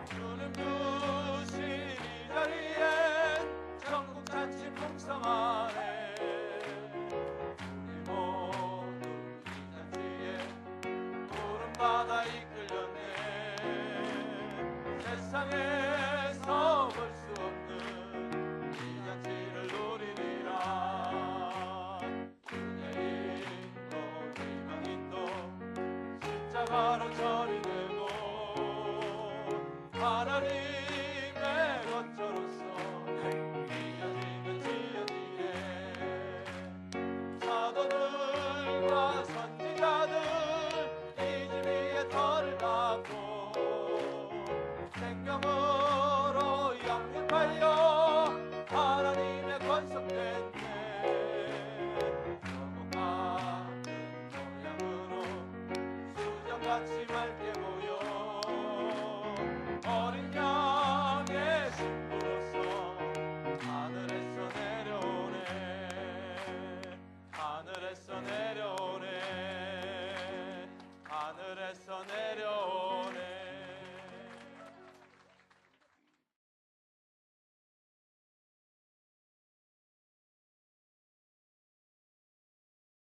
주님 주신 이 자리엔 천국 잔치 풍성하네. 우리 모두 이 잔치에 구름바다 이끌렸네. 세상에서 볼 수 없는 이 잔치를 누리리라. 유대인도 이방인도 십자가로 처리되고 하나님의 것처로서 지어지면 지어지네. 사도들과 선지자들 이 집 위에 터를 닦고 생명으로 양육하여 하나님의 권속된 저것 같은 모양으로 수정같이 맑게 보여 어린 양의 신부로서 하늘에서 내려오네. 하늘에서 내려오네. 하늘에서 내려오네.